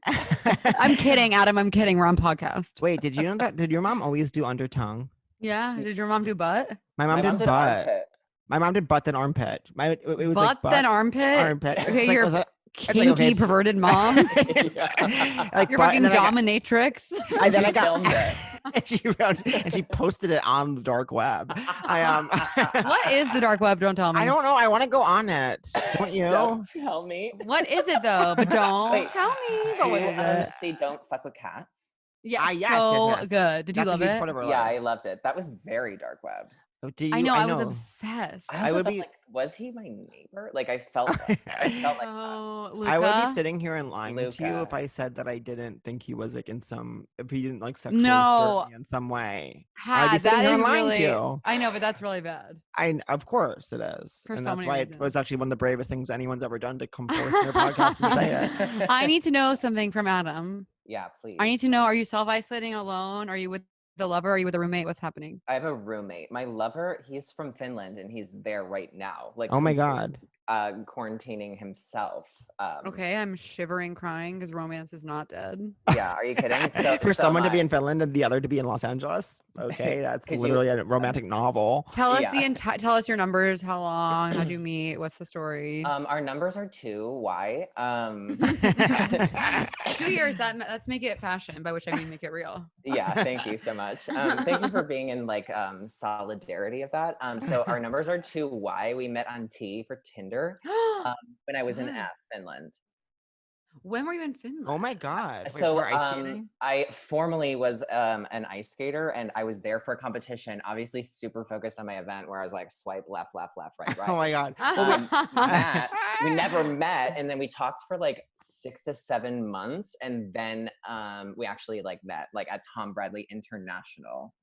I'm kidding, Adam. I'm kidding. We're on podcast. Wait, did you know that? Did your mom always do under tongue? Yeah. Did your mom do butt? My mom did butt. armpit. My mom did butt then armpit. It was Butt like butt then armpit? armpit. Okay, It's like- you're it's like- it's like, kinky, okay, perverted mom. like You're butt, fucking and then I got- dominatrix. and then I She got filmed it. and she posted it on the dark web. What is the dark web? Don't tell me. I don't know. I want to go on it. Don't you? Don't tell me. What is it though? But don't Wait, tell me. But what is it? See, don't fuck with cats. Yeah, yes, so yes. good. Did you That's a love huge it? part of her Yeah, life. I loved it. That was very dark web. Oh, do you? I know. I was know. obsessed. I I also would felt be- like, was he my neighbor? Like I felt like Oh, I would be Luca. sitting here and lying to you if Luca. I said that I didn't think he was like if he didn't like sexually No. stir me in some way. I'd be Pat, sitting that here is and lying to really. you. I know, but that's really bad. Of course it is, For and so that's many why it reasons. was actually one of the bravest things anyone's ever done to come forth in your podcast and say it. I need to know something from Adam. Yeah, please. I need to know: are you self-isolating alone? Are you with the lover? Are you with a roommate? What's happening? I have a roommate. My lover, he's from Finland and he's there right now. Like Oh my completely, god. quarantining himself. Okay, I'm shivering, crying because romance is not dead. Yeah, are you kidding? So For so someone to am be I. in Finland and the other to be in Los Angeles. Okay, that's Could you- literally a romantic novel. Tell us Yeah. tell us your numbers. How long? How'd you meet? What's the story? Our numbers are 2. Why? 2 years. Let's make it fashion, by which I mean make it real. Yeah, thank you so much. Thank you for being in like solidarity of that. So our numbers are 2. Why? We met on T for Tinder when I was in Good. Finland. When were you in Finland? Oh my god. Wait, So for ice skating? I formerly was an ice skater and I was there for a competition, obviously super focused on my event where I was like swipe left, right, Oh right. my god. Matt, we never met and then we talked for like 6 to 7 months and then we actually like met like at Tom Bradley International,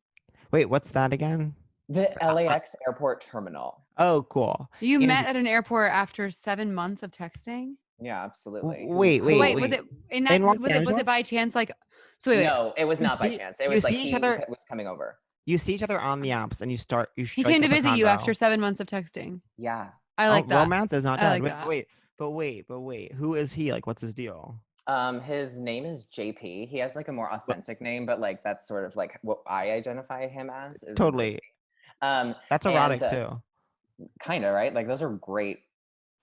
Wait, what's that again? the LAX airport terminal. Oh, cool. You In- met at an airport after 7 months of texting? Yeah, absolutely. Wait, Wait, was it in that? In Los Was Angeles? it by chance? Like, so wait, No, it was You not by see- chance. It you was like see each he other- was coming over. You see each other on the apps and you he strike came to up a visit you convo. after 7 months of texting. Yeah. I like that. Romance is not I dead. like Wait, that. wait. Who is he? Like, what's his deal? His name is JP. He has like a more authentic name, but like that's sort of like what I identify him as. Is Totally. JP. That's erotic and, too. Kind of, right? Like those are great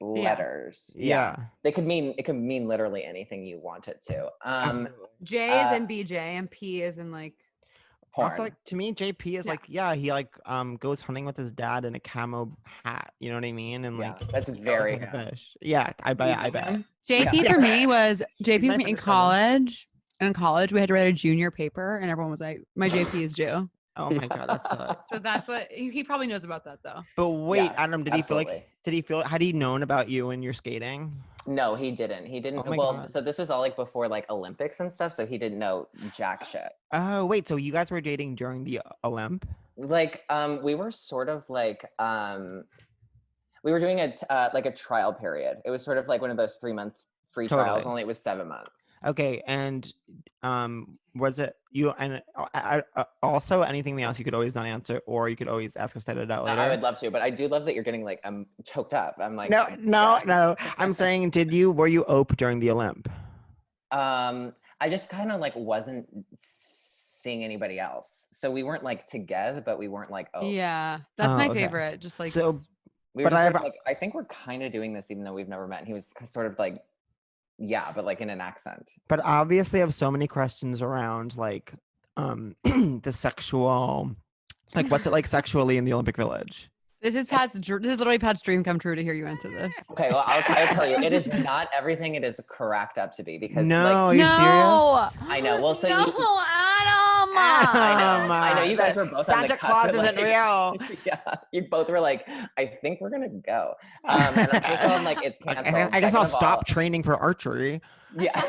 letters. Yeah. It could mean literally anything you want it to. Absolutely. J is in BJ and P is in like. Porn. Also, like to me, JP is he goes hunting with his dad in a camo hat. You know what I mean? And Yeah, like that's he goes very like a him. fish. Yeah, I You know bet. him? JP for me was JP my for me in brother's cousin. college. In college, we had to write a junior paper, and everyone was like, "My JP is Jew." Oh my god, that sucks. So that's what he probably knows about that though. But wait, Yeah, Adam, had he known about you when you're skating? No, he didn't. He didn't. Oh my Well, God. so this was all like before like Olympics and stuff. So he didn't know jack shit. Oh wait, so you guys were dating during the Olymp? Like we were sort of like we were doing like a trial period. It was sort of like one of those 3-month free trials, Totally. only it was 7 months. Okay, and was it you? And also anything else you could always not answer, or you could always ask us to edit out later. I would love to, but I do love that you're getting like choked up. I'm like No. I'm saying, were you ope during the Olymp? I just kind of like wasn't seeing anybody else, so we weren't like together, but we weren't like Yeah, that's Oh, my okay. favorite. Just like So, we were but just I sort have- of, like I think we're kind of doing this even though we've never met. And he was sort of like but like in an accent. but obviously, I have so many questions around like the sexual, like what's it like sexually in the Olympic Village? this is literally Pat's dream come true to hear you answer this. Okay, well I'll tell you, it is not everything it is cracked up to be because No, like, are you No! serious? I know. Well, so No, you, Adam. I know you guys were both on the Santa cusp Claus of, isn't like- real. Yeah, you both were like, I think we're gonna go. And first of all, I'm like, it's canceled. I guess Second I'll of all- stop training for archery. Yeah,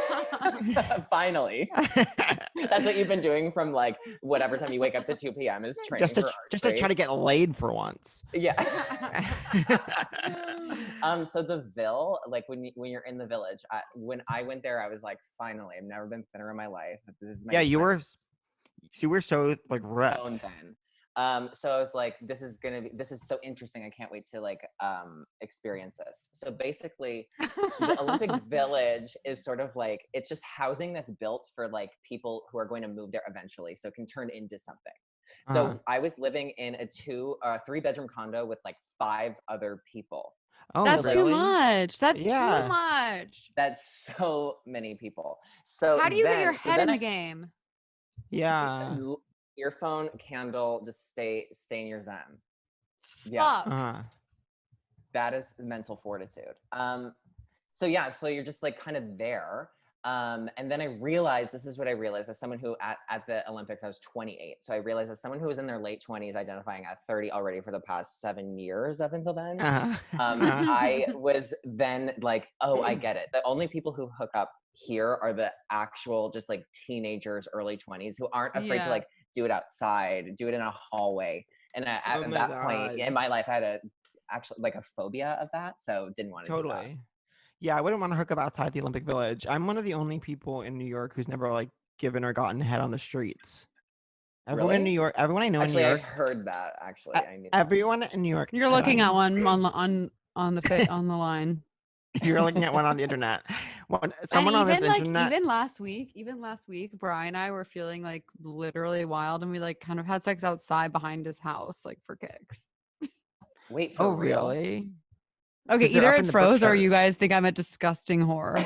finally. That's what you've been doing from like whatever time you wake up to 2 p.m. is training just to for try to get laid for once. Yeah. So the Ville, like when you're in the village, when I went there, I was like, finally, I've never been thinner in my life. This is my Yeah, you time were so like own ripped. then. So I was like, this is so interesting. I can't wait to like experience this. So basically, the Olympic Village is sort of like it's just housing that's built for like people who are going to move there eventually, so it can turn into something. So Uh-huh. I was living in a 3-bedroom condo with like 5 other people. Oh, That's too really? much. That's Yeah. too much. That's so many people. So How do you get your then- so head then in I- the game? Yeah. Earphone, candle, just stay in your zen. Yeah. Fuck. Uh-huh. That is mental fortitude. So you're just like kind of there. And then I realized, this is what I realized, as someone who at the Olympics, I was 28. So I realized as someone who was in their late 20s, identifying at 30 already for the past 7 years up until then, I was then like, oh, I get it. The only people who hook up here are the actual just like teenagers, early 20s, who aren't afraid to like do it outside, do it in a hallway. And at that point in my life, I had actually like a phobia of that. So didn't want to do that. Totally. Yeah, I wouldn't want to hook up outside the Olympic Village. I'm one of the only people in New York who's never like given or gotten head on the streets. Everyone in New York, everyone I know in New York. I've heard that actually. I knew everyone in New York. You're looking at one on the line. You're looking at one on the internet. Someone on this internet. Even last week, Brian and I were feeling like literally wild, and we like kind of had sex outside behind his house, like for kicks. Wait, for real? Really? Okay, either it froze or you guys think I'm a disgusting whore.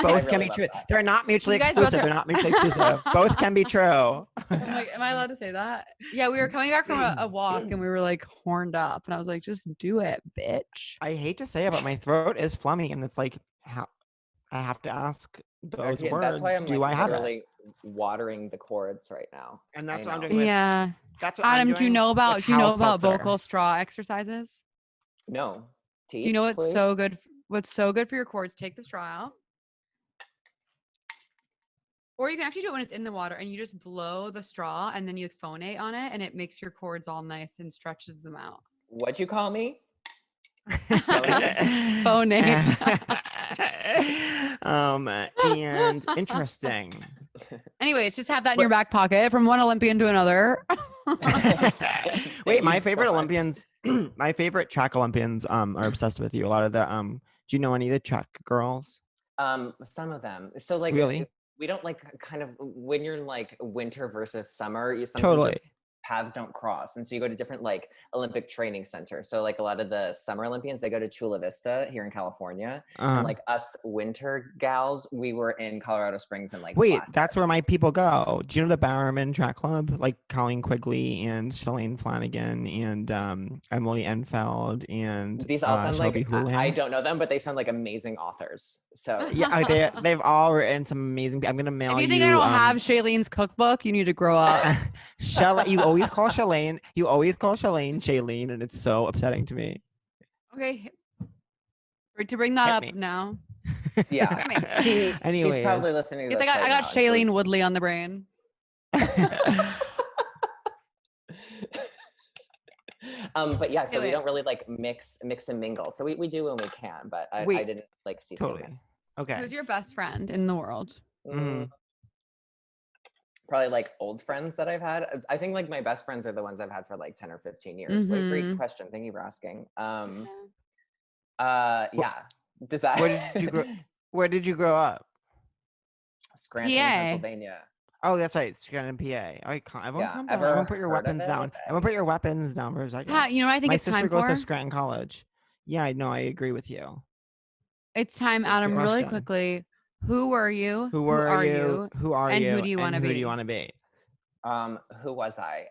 Both can be true. They're not mutually exclusive. They're not mutually exclusive. Both can be true. Am I allowed to say that? Yeah, we were coming back from a walk and we were like horned up, and I was like, "Just do it, bitch." I hate to say it, but my throat is phlegmy, and it's like, how I have to ask those words. That's why I'm do I have literally watering the cords right now. And that's what I'm doing. Yeah. That's what Adam, I'm doing. do you know about vocal straw exercises? No. Do you know what's so good? What's so good for your cords? Take the straw out, or you can actually do it when it's in the water, and you just blow the straw, and then you phonate on it, and it makes your cords all nice and stretches them out. What'd you call me? Phonate. And interesting. Anyways, just have that in your back pocket from one Olympian to another. Wait, my favorite Olympians, my favorite track Olympians are obsessed with you. A lot of the do you know any of the track girls? Some of them. So like really? We don't like kind of when you're like winter versus summer, you totally paths don't cross, and so you go to different like Olympic training centers. So like a lot of the summer Olympians, they go to Chula Vista here in California, and like us winter gals, we were in Colorado Springs and like. Wait, that's where my people go. Do you know the Bowerman Track Club? Like Colleen Quigley and Shalane Flanagan and Emily Enfeld and these all sound Shelby like Houlihan. I don't know them, but they sound like amazing authors. So yeah, they've all written some amazing. I'm gonna mail you. If you think I don't have Shalene's cookbook, you need to grow up. You always call Shalane. You always call Shalane Shailene, and it's so upsetting to me. Okay, to bring that up now. Yeah. Anyways, she's probably listening to this. I got Shailene Woodley on the brain. But yeah, so we don't really like mix and mingle. So we do when we can, but I didn't like see totally. Okay. Who's your best friend in the world? Probably like old friends that I've had. I think like my best friends are the ones I've had for like 10 or 15 years. Wait, great question. Thank you for asking. Yeah. Does that Where did you grow up? Scranton, Pennsylvania. Oh, that's right. Scranton, PA. Everyone put your weapons down. Everyone put your weapons down for a second. You know what I think it's time for? My sister goes to Scranton College. Yeah, no, I agree with you. It's time, Adam, really quickly. Who were you? Who are you? Who are you? And who do you want to be? Who do you want to be? Who was I?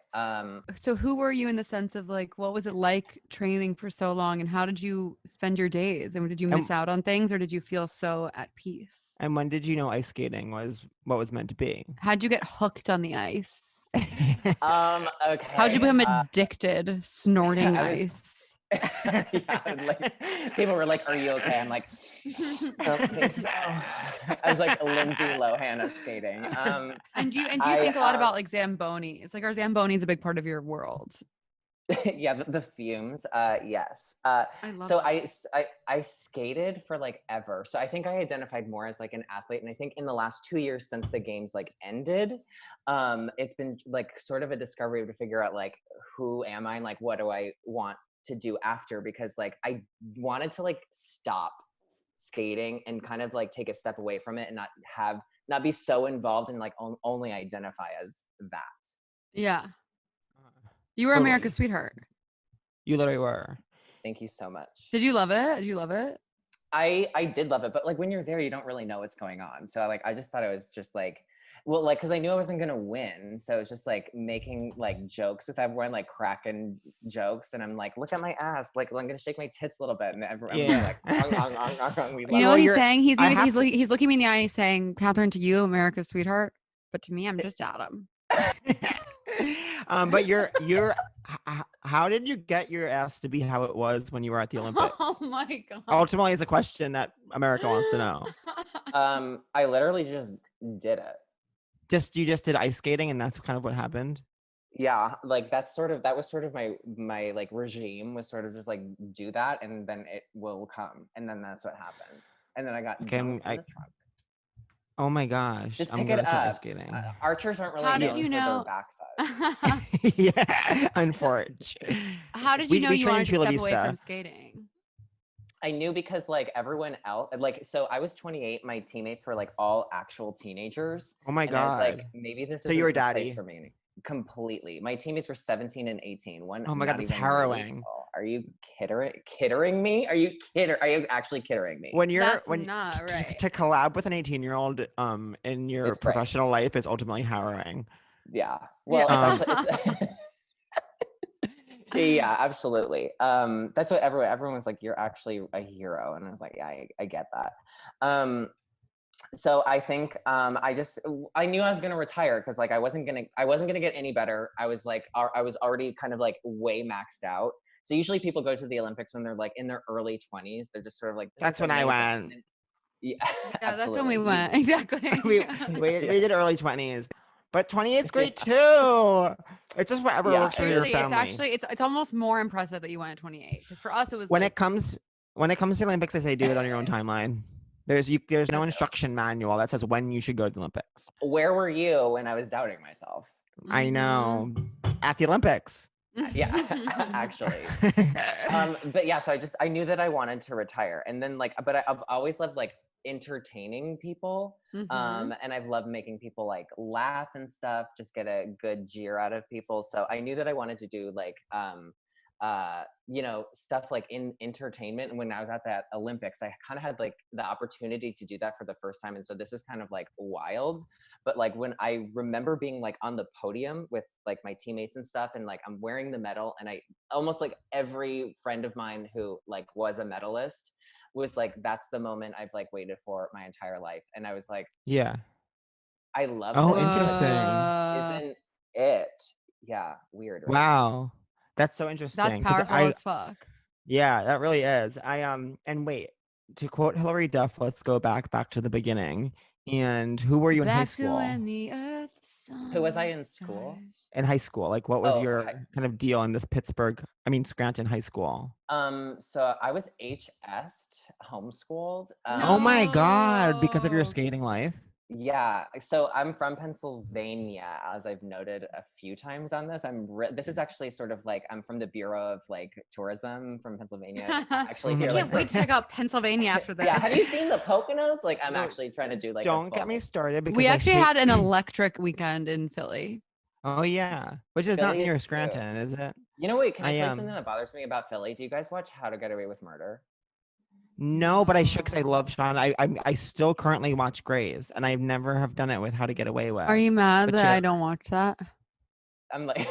So who were you in the sense of like, what was it like training for so long, and how did you spend your days? And did you miss out on things, or did you feel so at peace? And when did you know ice skating was what was meant to be? How'd you get hooked on the ice? Okay. How'd you become addicted snorting ice? Yeah, like people were like, "Are you okay?" I'm like, "I don't think so." I was like Lindsay Lohan of skating. And do you think a lot about like Zambonis? Like, are Zambonis a big part of your world? Yeah, the fumes. Yes. I love that. I skated for like ever. So I think I identified more as like an athlete, and I think in the last 2 years since the games like ended, it's been like sort of a discovery to figure out like who am I and like what do I want to do after, because like I wanted to like stop skating and kind of like take a step away from it and not be so involved and like only identify as that. Yeah. You were America's sweetheart. You literally were. Thank you so much. Did you love it? Did you love it? I did love it, but like when you're there, you don't really know what's going on. So like I just thought it was just like Well, like, because I knew I wasn't gonna win, so it's just like making like jokes with everyone, like cracking jokes, and I'm like, look at my ass, like I'm gonna shake my tits a little bit, and everyone's Yeah. like, we You love know Well, what he's you're- saying? I have to- He's looking me in the eye and he's saying, Catherine, to you, America's sweetheart. But to me, I'm just Adam. But how did you get your ass to be how it was when you were at the Olympics? Oh my god. Ultimately, is a question that America wants to know. I literally just did it. You just did ice skating, and that's kind of what happened. Yeah, like that was sort of my like regime was sort of just like do that and then it will come, and then that's what happened, and then I got Okay, dumped in the trunk. Oh my gosh, Just I'm pick gonna it start ice up. skating. Archers aren't really How did known you for know? their backside. Yeah, unfortunately. How did We- you know we you train in wanted to Chula step away Vista. from skating? I knew because like everyone else, like, so I was 28. My teammates were like all actual teenagers. Oh my And I was like, god. maybe this So isn't you were the place daddy. for me. Completely. My teammates were 17 and 18. One, Oh my God, not that's even harrowing. legal. Are you kidding me? Are you actually kidding me? When you're That's when not to right. collab with an 18-year-old in your It's great. professional life is ultimately harrowing. Yeah. Well, Yeah. it's actually yeah, absolutely. That's what everyone was like, you're actually a hero. And I was like, yeah, I get that. So I think I knew I was gonna retire because like I wasn't gonna get any better. I was like I was already kind of like way maxed out. So usually people go to the Olympics when they're like in their early 20s. They're just sort of like, this That's is when I amazing. went. And then- yeah, Yeah, that's when we absolutely. went. Exactly. we did early 20s, but 28's great too. It's just whatever Yeah, works for your Seriously, it's family. actually it's almost more impressive that you went at 28. Because for us it was when like it comes to Olympics, I say do it on your own timeline. There's no That's- instruction manual that says when you should go to the Olympics. Where were you when I was doubting myself? I know. At the Olympics. Yeah, actually. But yeah, so I knew that I wanted to retire, and then like, but I've always loved like entertaining people, Mhm. and I've loved making people like laugh and stuff, just get a good jeer out of people. So I knew that I wanted to do like stuff like in entertainment. And when I was at that Olympics, I kind of had like the opportunity to do that for the first time, and so this is kind of like wild. But like when I remember being like on the podium with like my teammates and stuff, and like I'm wearing the medal, and I almost like every friend of mine who like was a medalist was like, that's the moment I've like waited for my entire life. And I was like, Yeah. I love Oh, this. interesting. Isn't it? Yeah, weird, right? Wow. That's so That's interesting. 'cause powerful as fuck. Yeah, that really is. And wait, to quote Hilary Duff, let's go back to the beginning. And who were you in high Back to school? when the earth, the sun, Who was I the in school? stars. In high school, like what was Oh, your hi. kind of deal in this Scranton high school? So I was HS homeschooled. Oh my God, because of your No. skating life. Yeah, so I'm from Pennsylvania, as I've noted a few times on this. This is actually sort of like I'm from the Bureau of like Tourism from Pennsylvania. Actually, Mhm. here, I like, can't wait to check out Pennsylvania after this. yeah. Have you seen the Poconos? Like, I'm No, actually trying to do like. Don't get me started because We I actually hate- had an electric weekend in Philly. Oh yeah, which is not Philly near is too. Scranton, is it? You know what? Can I tell you I something that bothers me about Philly? Do you guys watch How to Get Away with Murder? No, but I should because I No. love Sean. I still currently watch Grays, and I've never have done it with How to Get Away with. Are you mad But that yeah. I don't watch that? I'm like,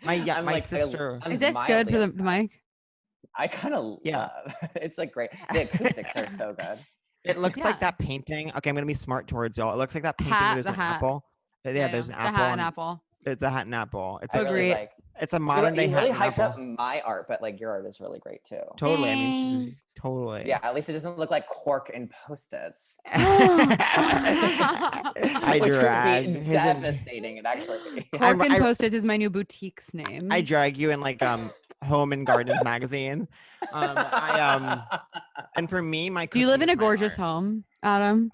My I'm sister. I'm Is this good mildly for the upset. mic? I kind of Yeah. love. It's like great. The acoustics are so good. It looks Yeah. like that painting. Okay, I'm gonna be smart towards y'all. It looks like that painting. Hat, Where there's the an hat. apple. Yeah, there's an The apple. hat and apple. It's a hat and apple. It's I a, really Agreed. like. it's a modern day You hat really and hyped up apple. my art, but like your art is really great too. Totally. I mean, Thanks. totally. Yeah, at least it doesn't look like cork and post-its. I Which would drag be his ent- devastating. It actually. Cork and I- Post-its is my new boutique's name. I drag you in like Home and Gardens magazine. And for me, my Do you live cooking in a is my gorgeous art. home, Adam?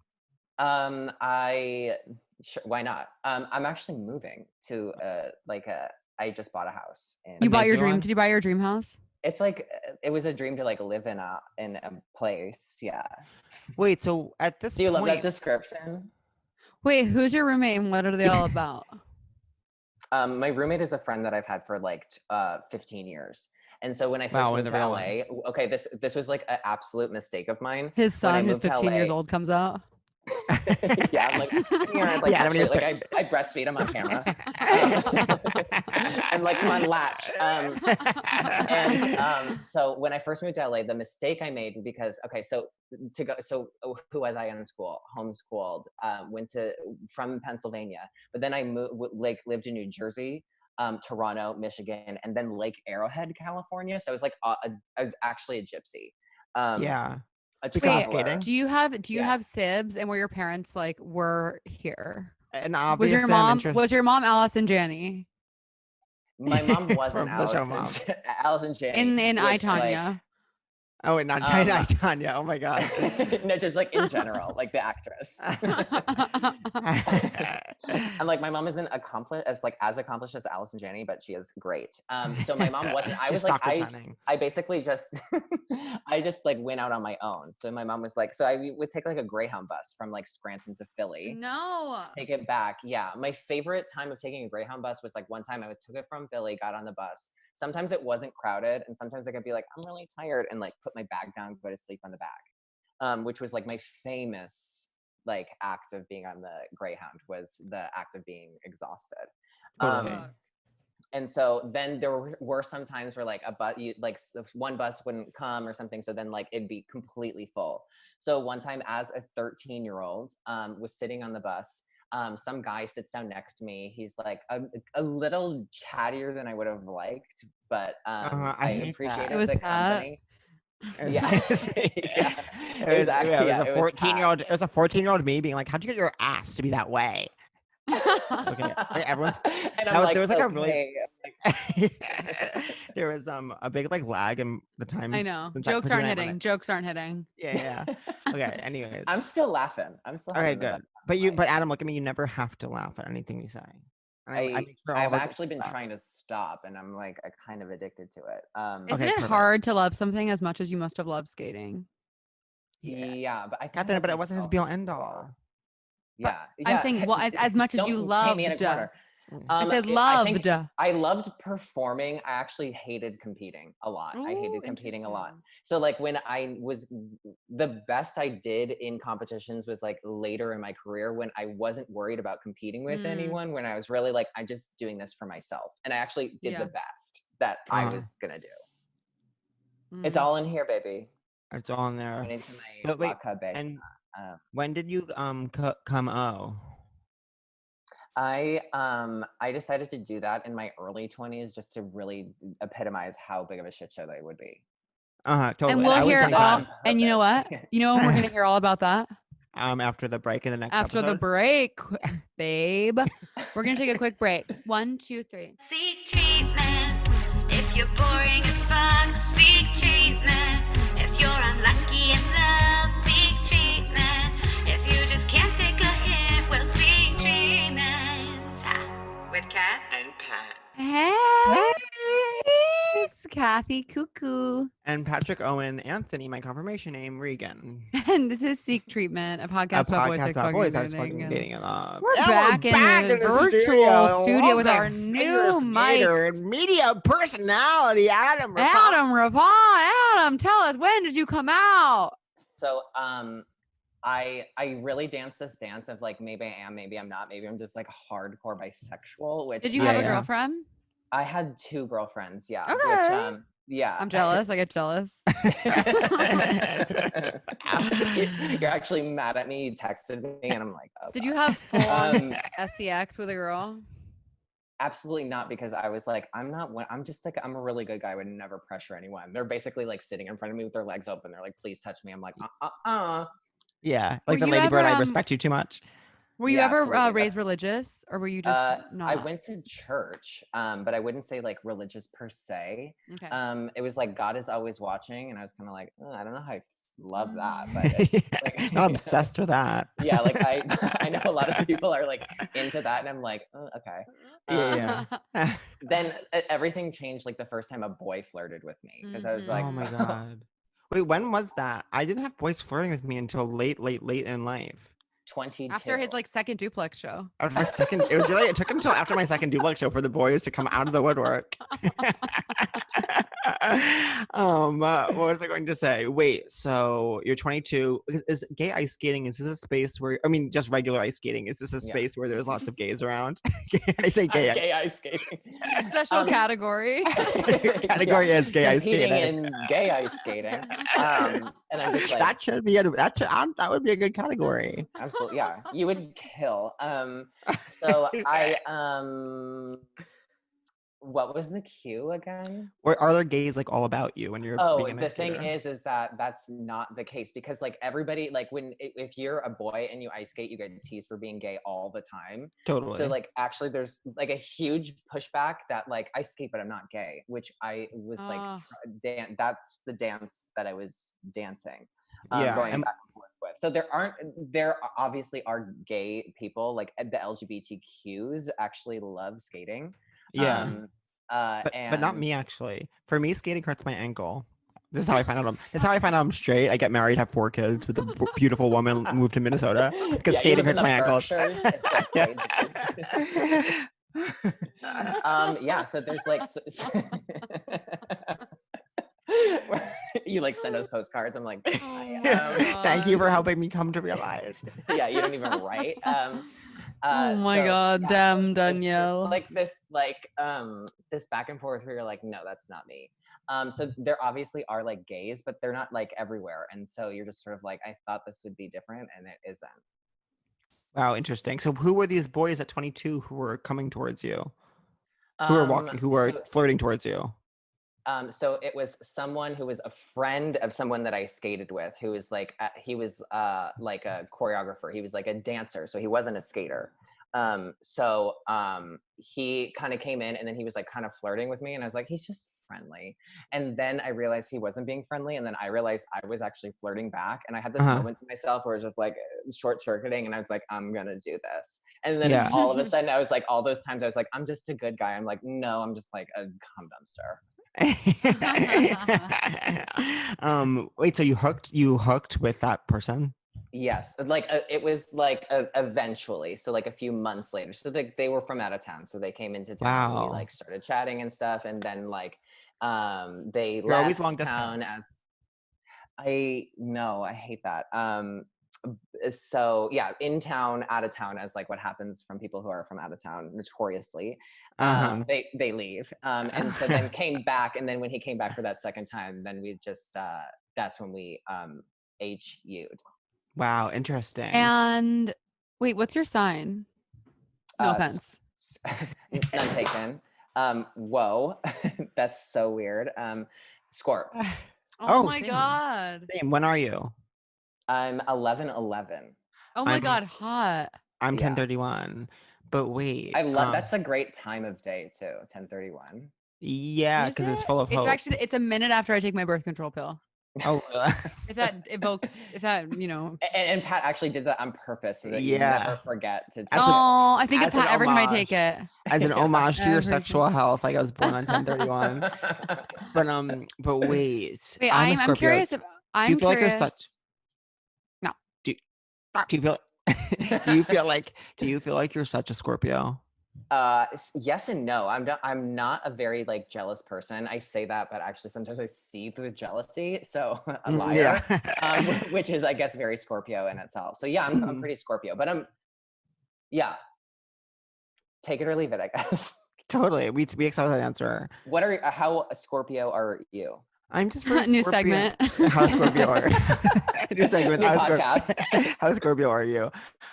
Sure, why not? I'm actually moving to I just bought a house and You bought your nicer dream. one? Did you buy your dream house? it's like it was a dream to like live in a place. Yeah. Wait, so at this Do you love that point, description? Wait, who's your roommate and what are they all about? My roommate is a friend that I've had for like 15 years. And so when I first Wow, one of moved the to real LA, ones. okay, this was like an absolute mistake of mine. His When I son, who's moved to 15 years LA old, comes out. Yeah, I'm like, yeah, like, Yeah, Adam actually, needs like I breastfeed him on camera. I'm like, come on, latch. So when I first moved to LA, the mistake I made because who was I in school? Homeschooled, went to from Pennsylvania, but then I lived in New Jersey, Toronto, Michigan, and then Lake Arrowhead, California. So I was like, I was actually a gypsy. Yeah. A Because of traveler. skating? Do you have Yes. sibs and were your parents like were here? An Was obvious your mom interest. Allison Janney My mom wasn't From the show Allison Janney. in I, which, like, Tanya? Oh, wait, not Tanya. Oh my god. no, just like in general, like the actress. I'm like, my mom isn't as accomplished as Allison Janney, but she is great. So my mom wasn't. I Just was like, Dr. Channing. I basically just, I just like went out on my own. So my mom was like, so I would take like a Greyhound bus from like Scranton to Philly. No. Take it back. Yeah, my favorite time of taking a Greyhound bus was like one time I took it from Philly, got on the bus. Sometimes it wasn't crowded, and sometimes I could be like, I'm really tired, and like put my bag down, go to sleep on the back, which was like my famous like act of being on the Greyhound was the act of being exhausted. Totally. And so then there were some times where like one bus wouldn't come or something, so then like it'd be completely full. So one time as a 13-year-old was sitting on the bus, some guy sits down next to me. He's like a little chattier than I would have liked, but I appreciated It was the Pat. company. Yeah. It was a 14-year-old. It was a 14-year-old me being like, "How'd you get your ass to be that way?" Okay, like, everyone's. And I'm like, there was like okay. a really. There was a big like lag in the time. I know. since Jokes Christina aren't and I hitting. Jokes aren't hitting. Yeah. Okay. Anyways. I'm still laughing. I'm still Okay, having the good. best But Adam, look at me. You never have to laugh at anything we say. And I make sure all I've of our actually been laugh. trying to stop, and I'm like, I kind of addicted to it. Isn't Okay, it perfect. hard to love something as much as you must have loved skating? Yeah, but I think Catherine, I but it love wasn't his myself be all so end well. all. Yeah, I'm saying, well, as much as you don't paint me in a loved. corner. I said I think loved. I loved performing. I actually hated competing a lot. I Ooh, hated competing a lot. interesting. So like when the best I did in competitions was like later in my career when I wasn't worried about competing with anyone, when I was really like, I'm just doing this for myself. And I actually did the best that I was gonna do. It's all in here, baby. It's all in there. Went into my But wait, vodka bag. and when did you come? I decided to do that in my early 20s just to really epitomize how big of a shit show they would be. Totally. And I we'll was hear doing all. that, And you know what? You know when we're gonna hear all about that after the break in the next after the episode? break, babe. We're gonna take a quick break. 1, 2, 3. Seek treatment if you're boring as fuck. Seek treatment if you're unlucky in love. Seek treatment if you just can't take a hint. Well, seek treatment with Kat and Pat. Hey, it's Kathy Cuckoo, And Patrick Owen Anthony, my confirmation name, Regan. and this is Seek Treatment, a podcast about boys, sex, fucking, and dating and love. We're And back in the virtual studio with Welcome, our new figure skater mics. and media personality, Adam Rippon. Adam Rippon. Adam, tell us, when did you come out? So I really danced this dance of like maybe I am, maybe I'm not, maybe I'm just like hardcore bisexual. Which Did you Yeah, have a yeah. girlfriend? I had 2 girlfriends, yeah. Okay. Which, yeah. I'm jealous. I get jealous. You're actually mad at me. You texted me, and I'm like, oh, Did God. you have full-on Um, SCX with a girl? Absolutely not, because I was like, I'm just like, I'm a really good guy. I would never pressure anyone. They're basically like sitting in front of me with their legs open. They're like, please touch me. I'm like, Yeah, like Were the you Lady Bird, ever, I respect you too much. Were you Yeah, ever absolutely, raised that's- religious, or were you just not? I went to church, but I wouldn't say like religious per se. Okay. It was like God is always watching, and I was kind of like, I don't know how I love that, but it's, like, Not obsessed with that. yeah, like I know a lot of people are like into that, and I'm like, okay. Yeah. Then everything changed like the first time a boy flirted with me, because I was like, Oh my god. Wait, when was that? I didn't have boys flirting with me until late in life. 22. After his like second duplex show. After my second, it took until after my second duplex show for the boys to come out of the woodwork. What was I going to say? Wait, so you're 22. Is gay ice skating? Is this a space where I mean, just regular ice skating? Is this a Yeah. space where there's lots of gays around? I say gay. Gay ice skating. Special category. Category is gay ice Competing skating. in gay ice skating. And I'm just like, That should be that would be a good category. absolutely, yeah, you would kill. So I what was the cue again? Or are there gays like all about you when you're Oh, being an the ice thing skater? is that that's not the case because like everybody like if you're a boy and you ice skate, you get teased for being gay all the time. Totally. So like actually there's like a huge pushback that like I skate but I'm not gay, which I was like that's the dance that I was dancing. Going back and forth with. So there obviously are gay people like the LGBTQs actually love skating. Yeah. But not And me actually. For me, skating hurts my ankle. This is how I find out. This is how I find out I'm straight. I get married, have 4 kids with a beautiful woman, move to Minnesota because Yeah, skating hurts my ankles. Yeah, so there's like you like send us postcards. I'm like, thank you for helping me come to realize. yeah, you don't even write. Oh my God, yeah, damn there's Danielle. This back and forth where you're like, no, that's not me. So there obviously are like gays, but they're not like everywhere. And so you're just sort of like, I thought this would be different and it isn't. Wow, interesting. So who were these boys at 22 who were coming towards you? Who were flirting towards you? So it was someone who was a friend of someone that I skated with, who was like, he was like a choreographer. He was like a dancer. So he wasn't a skater. He kind of came in and then he was like kind of flirting with me. And I was like, he's just friendly. And then I realized he wasn't being friendly. And then I realized I was actually flirting back. And I had this moment to myself where it was just like short circuiting. And I was like, I'm going to do this. And then all of a sudden I was like, all those times I was like, I'm just a good guy. I'm like, no, I'm just like a cum dumpster. Wait, so you hooked with that person? Yes, like it was like eventually, so like a few months later. So they were from out of town, so they came into town. Wow. We like started chatting and stuff, and then like they You're always left long town distance. I hate that. So yeah, in town, out of town, as like what happens from people who are from out of town notoriously. They leave, and so then came back, and then when he came back for that second time, then we just that's when we HU'd. Wow, interesting. And wait, what's your sign? No offense. None taken. Whoa, that's so weird. Scorp. Oh my same. God. Same. When are you? I'm 11/11. Oh my I'm- God, hot. I'm Yeah. 1031. But wait. I love that's a great time of day too. 10:31. Yeah, Is because it's it? full of hope. It's a minute after I take my birth control pill. Oh, really? If that, you know. And Pat actually did that on purpose so that you Yeah. never forget to take As it. I think as of Pat an every time I homage. take it. As an homage to your Everything. sexual health, like I was born on 1031. But wait. Wait, I'm a I'm Scorpio. curious. Do you feel like you're such? No. Do you feel? do you feel like you're such a Scorpio? Yes and no. I'm not a very like jealous person. I say that, but actually sometimes I seethe with jealousy. So a liar, which is I guess very Scorpio in itself. So yeah, I'm pretty Scorpio, but take it or leave it, I guess. Totally. We accept that answer. How a Scorpio are you? I'm just very New Scorpio. segment. How Scorpio are New segment. New podcast. How Scorpio are you?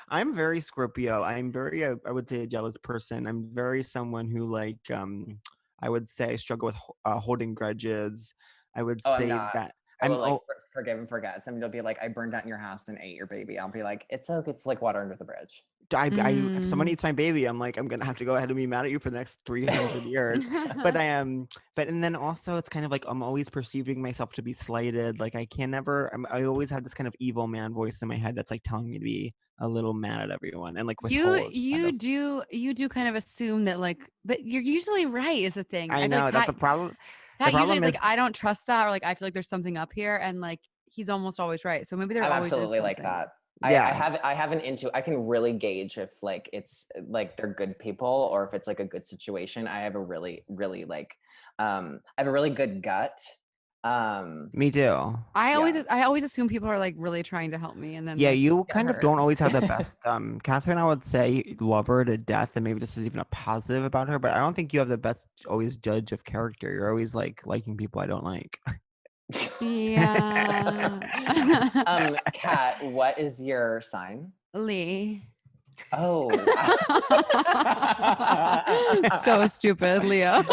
I'm very Scorpio. I'm very, I would say, a jealous person. I'm very someone who like, I would say I struggle with holding grudges. I would say that. I will like forgive and forget. Somebody will be like, I burned down your house and ate your baby. I'll be like, it's okay. It's like water under the bridge. If someone eats my baby, I'm like, I'm gonna have to go ahead and be mad at you for the next 300 years. But I am, and then also it's kind of like I'm always perceiving myself to be slighted. Like I I always have this kind of evil man voice in my head that's like telling me to be a little mad at everyone and like you do kind of assume that like, but you're usually right is the thing. I know like that's the problem. That the problem usually is is like I don't trust that, or like I feel like there's something up here, and like he's almost always right. So maybe there I'm always absolutely is like something. that. Yeah. I have an I can really gauge if like it's like they're good people or if it's like a good situation. I have a really, really like I have a really good gut. Me too. I Yeah. always assume people are like really trying to help me, and then Yeah, like, you get kind of hurt. don't always have the best. Catherine, I would say, love her to death, and maybe this is even a positive about her. But I don't think you have the best always judge of character. You're always like liking people I don't like. Yeah. Kat, what is your sign? Lee. Oh. So stupid, Leo.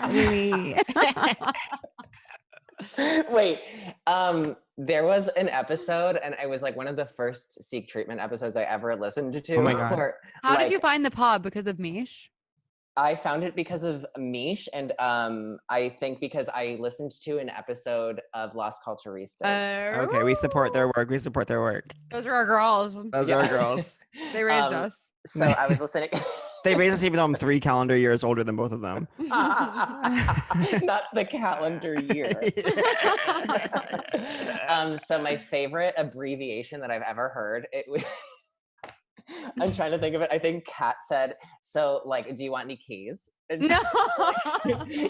Lee. Wait, there was an episode, and it was like one of the first Seek Treatment episodes I ever listened to. Oh my God. where, How did you like, find the pod? Because of Mish? I found it because of Mish, and I think because I listened to an episode of Las Culturistas. Okay, we support their work. We support their work. Those are our girls. Those are our girls. They raised us. So I was listening. They raised us even though I'm 3 calendar years older than both of them. Not the calendar year. So my favorite abbreviation that I've ever heard, I'm trying to think of it. I think Kat said, so like, do you want any keys? And No.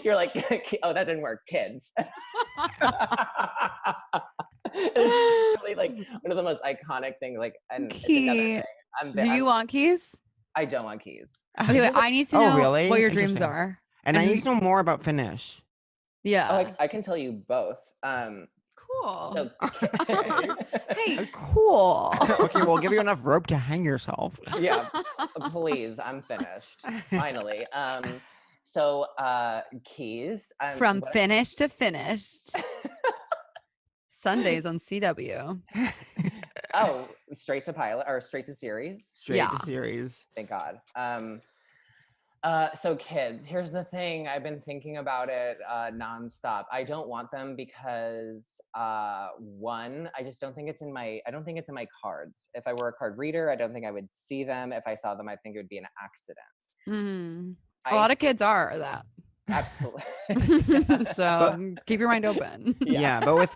you're like, oh, that didn't work. Kids. It's really like one of the most iconic things. Like, and it's another Key. thing. Do you want keys? I don't want keys. Okay, wait, I need to Oh, know really? what your dreams Interesting. are. And I And need you- to know more about Finish. Yeah. Like, I can tell you both. Cool. So, Hey, cool. Okay, we'll give you enough rope to hang yourself. yeah, please, I'm finished. Finally. So keys. From what- finished to finished. Sundays on CW. Oh, straight to pilot or straight to series. Straight Yeah. to series. Thank God. So kids, here's the thing. I've been thinking about it nonstop. I don't want them because one, I just don't think it's in my. I don't think it's in my cards. If I were a card reader, I don't think I would see them. If I saw them, I think it would be an accident. Mm. A lot of kids are that. Absolutely. So keep your mind open. Yeah, but with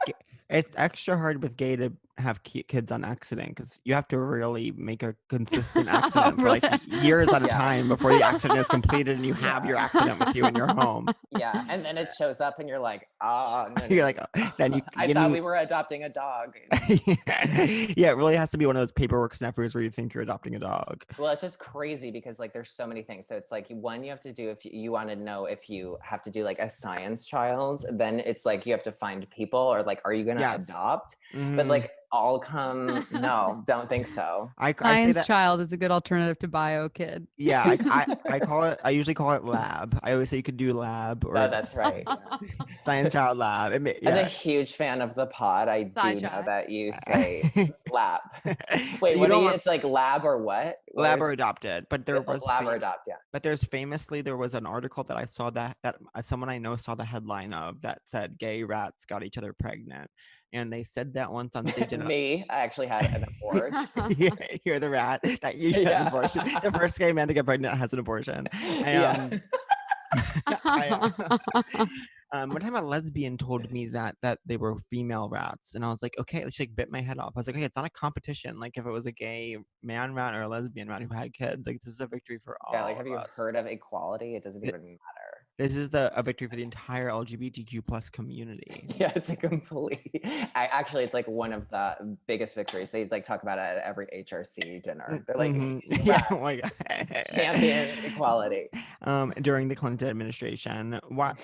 it's extra hard with gay to have kids on accident because you have to really make a consistent accident for like years at a Yeah. time before the accident is completed and you have your accident with you in your home. Yeah, and then it shows up, and you're like, oh, no, You're like, then you. I thought we were adopting a dog. Yeah, it really has to be one of those paperwork sneffers where you think you're adopting a dog. Well, it's just crazy because like there's so many things. So it's like one, you have to do if you want to know if you have to do like a science child, then it's like you have to find people or like, are you gonna Yes. adopt? But Mhm. like all come no, don't think so. I say Science that. child is a good alternative to bio kid. Yeah, I call it. I usually call it lab. I always say you could do lab or No, that's right. Yeah. science child lab. As a Yeah. huge fan of the pod, I do Sci know chi. that you say lab. So Wait, you what don't are you? want It's like lab or what? What lab is- or adopted, but there was lab or adopt, yeah. But there's famously there was an article that I saw that someone I know saw the headline of that said gay rats got each other pregnant, and they said that once on stage. And Me, I actually had an abortion. yeah, you're the rat that you get an abortion. The first gay man to get pregnant has an abortion. Yeah. One time a lesbian told me that they were female rats, and I was like, okay, she like bit my head off. I was like, okay, it's not a competition. Like if it was a gay man rat or a lesbian rat who had kids, like this is a victory for all. Yeah, like have of you us. heard of equality? It doesn't even matter. This is a victory for the entire LGBTQ plus community. Yeah, it's a complete. Actually, it's like one of the biggest victories. They like talk about it at every HRC dinner. They're like, Mhm. Yeah, "Rats, oh my god. champion equality. During the Clinton administration. What?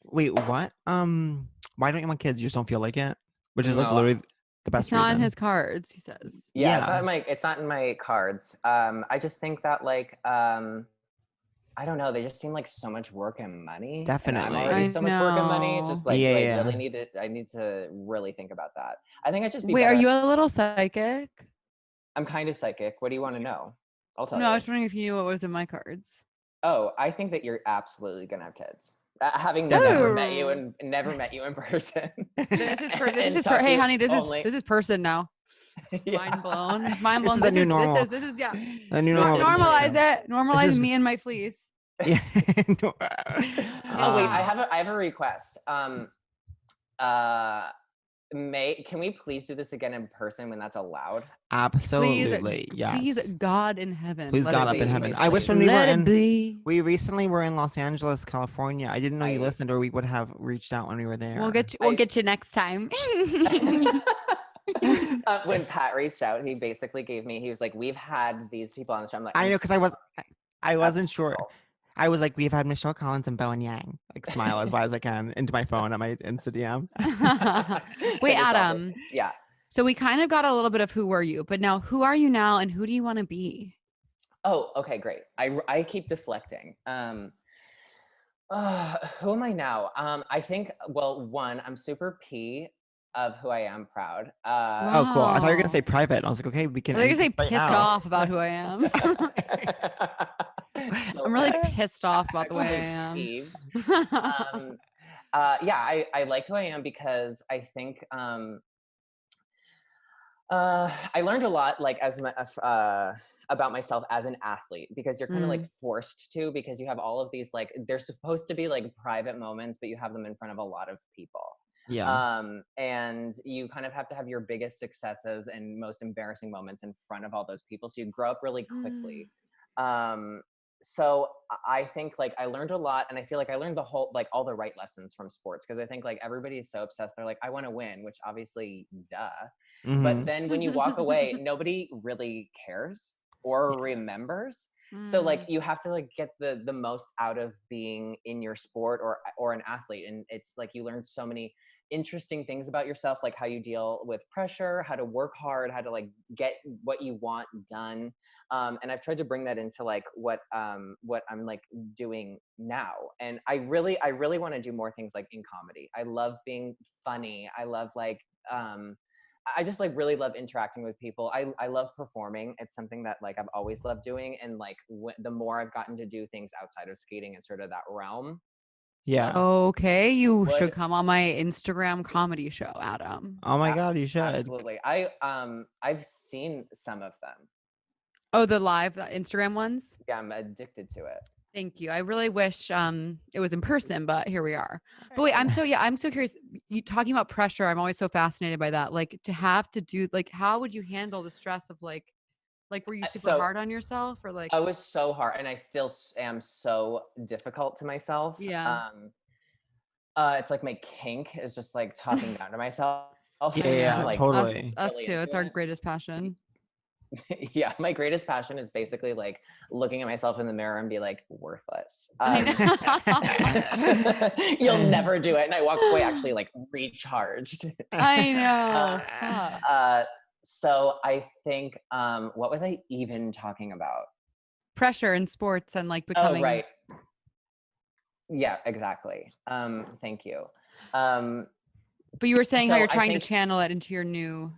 Wait, what? Why don't you want kids? You just don't feel like it? Which is like No. literally the best It's not in reason. his cards, he says. Yeah, It's Yeah. not in my cards. I just think that like I don't know. They just seem like so much work and money. And Definitely. I'm already I so much work and money. know. Just like Yeah, do yeah. I really need to. I need to really think about that. I think I just be. Wait, are better- you a little psychic? I'm kind of psychic. What do you want to know? I'll tell No, you. I was wondering if you knew what was in my cards. Oh, I think that you're absolutely gonna have kids. Having Definitely. never met you in person. This is And talk to hey you honey, this only- is person now. Yeah. Mind blown. Mind This blown. is the new normal. This is yeah. The new This normal. is- Normalize it. Normalize is- me and my fleece. Yeah. Oh wait, I have a request. Can we please do this again in person when that's allowed? Absolutely, yes. Please, God in heaven. Please, let God it up in be. heaven. I wish when we were Let it in, be. we recently were in Los Angeles, California. I didn't know you I- listened, or we would have reached out when we were there. We'll get you next time. When Pat reached out, he basically he was like, we've had these people on the show. I'm like, I I'm know, because I wasn't sure. people. I was like, we've had Michelle Collins and Bowen Yang. Like, smile as wide as I can into my phone on my Insta DM. Wait, Send yourself Adam. a- Yeah. So we kind of got a little bit of who were you, but now who are you now and who do you want to be? Oh, okay, great. I keep deflecting. Who am I now? I think, well, one, I'm super P of who I am proud. Oh, cool. I thought you were going to Wow. say private. I was like, okay, we can. I thought you were end gonna say this right pissed now. off about who I am. So I'm really bad. pissed off about the way I Actually am. peeved. Yeah, I like who I am because I think I learned a lot like about myself as an athlete because you're kind of like forced to because you have all of these like they're supposed to be like private moments, but you have them in front of a lot of people. Yeah. And you kind of have to have your biggest successes and most embarrassing moments in front of all those people. So you grow up really quickly. So I think like I learned a lot and I feel like I learned all the right lessons from sports because I think like everybody is so obsessed. They're like, I want to win, which obviously duh. But Mhm. then when you walk away, nobody really cares or remembers. So like you have to like get the most out of being in your sport or an athlete. And it's like you learn so many interesting things about yourself, like how you deal with pressure, how to work hard, how to like get what you want done. And I've tried to bring that into like what I'm like doing now. And I really want to do more things like in comedy. I love being funny. I love like I just like really love interacting with people. I love performing. It's something that like I've always loved doing. And like the more I've gotten to do things outside of skating and sort of that realm. Yeah. Okay, you should Would- come on my Instagram comedy show, Adam. Oh my God, you should. Absolutely. I've seen some of them. Oh, the live Instagram ones? Yeah, I'm addicted to it. Thank you. I really wish it was in person, but here we are. But wait, I'm so curious. You talking about pressure, I'm always so fascinated by that. Like to have to do like how would you handle the stress of like were you super So- hard on yourself or like I was so hard and I still am so difficult to myself. Yeah. It's like my kink is just like talking down to myself. Yeah, I'm, like, totally. Us really too. It's into our it. greatest passion. Yeah, my greatest passion is basically like looking at myself in the mirror and be like worthless. You'll never do it. And I walk away actually like recharged. I know. Fuck. So I think what was I even talking about? Pressure in sports and like becoming Oh, right. Yeah, exactly. Thank you. But you were saying how So you're I trying think- to channel it into your new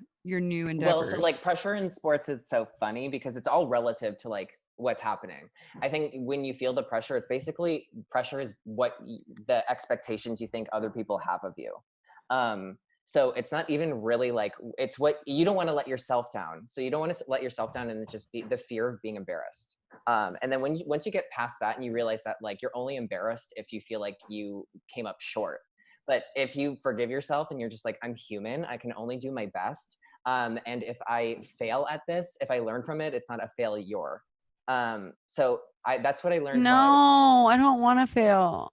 endeavors. Well, so like pressure in sports is so funny because it's all relative to like what's happening. I think when you feel the pressure, it's basically pressure is what the expectations you think other people have of you. So it's not even really like it's what you don't want to let yourself down. So you don't want to let yourself down and just be the fear of being embarrassed. And then once you get past that and you realize that like you're only embarrassed if you feel like you came up short. But if you forgive yourself and you're just like, I'm human, I can only do my best. And if I fail at this, if I learn from it, it's not a failure. So that's what I learned. No, I don't want to fail.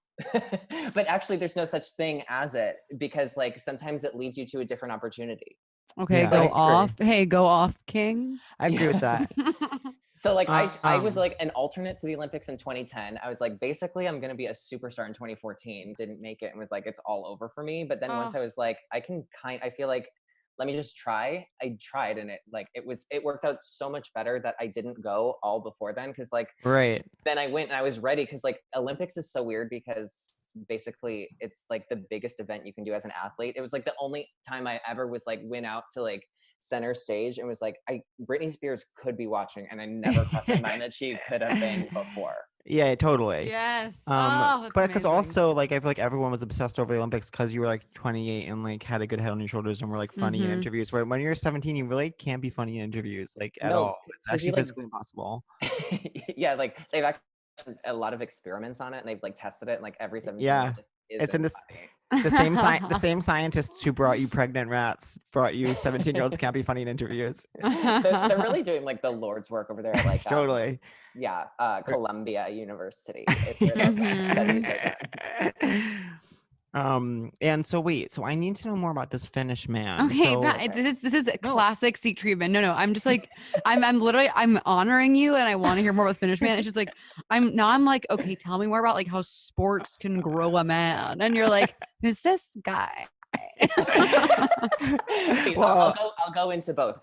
But actually there's no such thing as it because like sometimes it leads you to a different opportunity. Okay, Yeah, I go agree. off. Hey, go off, King. I agree with that. So like I was Um, like an alternate to the Olympics in 2010. I was like, basically I'm gonna be a superstar in 2014. Didn't make it and was like, it's all over for me. But then once I was like, I feel like let me just try. I tried and it worked out so much better that I didn't go all before then. Cause like Right. then I went and I was ready because like Olympics is so weird because basically it's like the biggest event you can do as an athlete. It was like the only time I ever was like went out to like center stage and was like Britney Spears could be watching and I never crossed my mind that she could have been before. Yeah, totally. Yes. But because amazing. also like I feel like everyone was obsessed over the Olympics because you were like 28 and like had a good head on your shoulders and were like funny in Mhm. interviews. Where when you're 17, you really can't be funny in interviews like at No, all. It's 'cause you, actually like- physically impossible. Yeah, like they've actually done a lot of experiments on it and they've like tested it and like every 17 Yeah, just it's in isn't this- funny. The same scientists who brought you pregnant rats brought you 17-year-olds can't be funny in interviews. They're really doing like the Lord's work over there, like Totally. Columbia University. If you're studies like that. And so wait, so I need to know more about this Finnish man. Okay, So, this is a classic seek treatment. No, I'm just like I'm literally I'm honoring you and I want to hear more about Finnish man. It's just like I'm like, okay, tell me more about like how sports can grow a man. And you're like, who's this guy? Okay, Well- I'll go into both.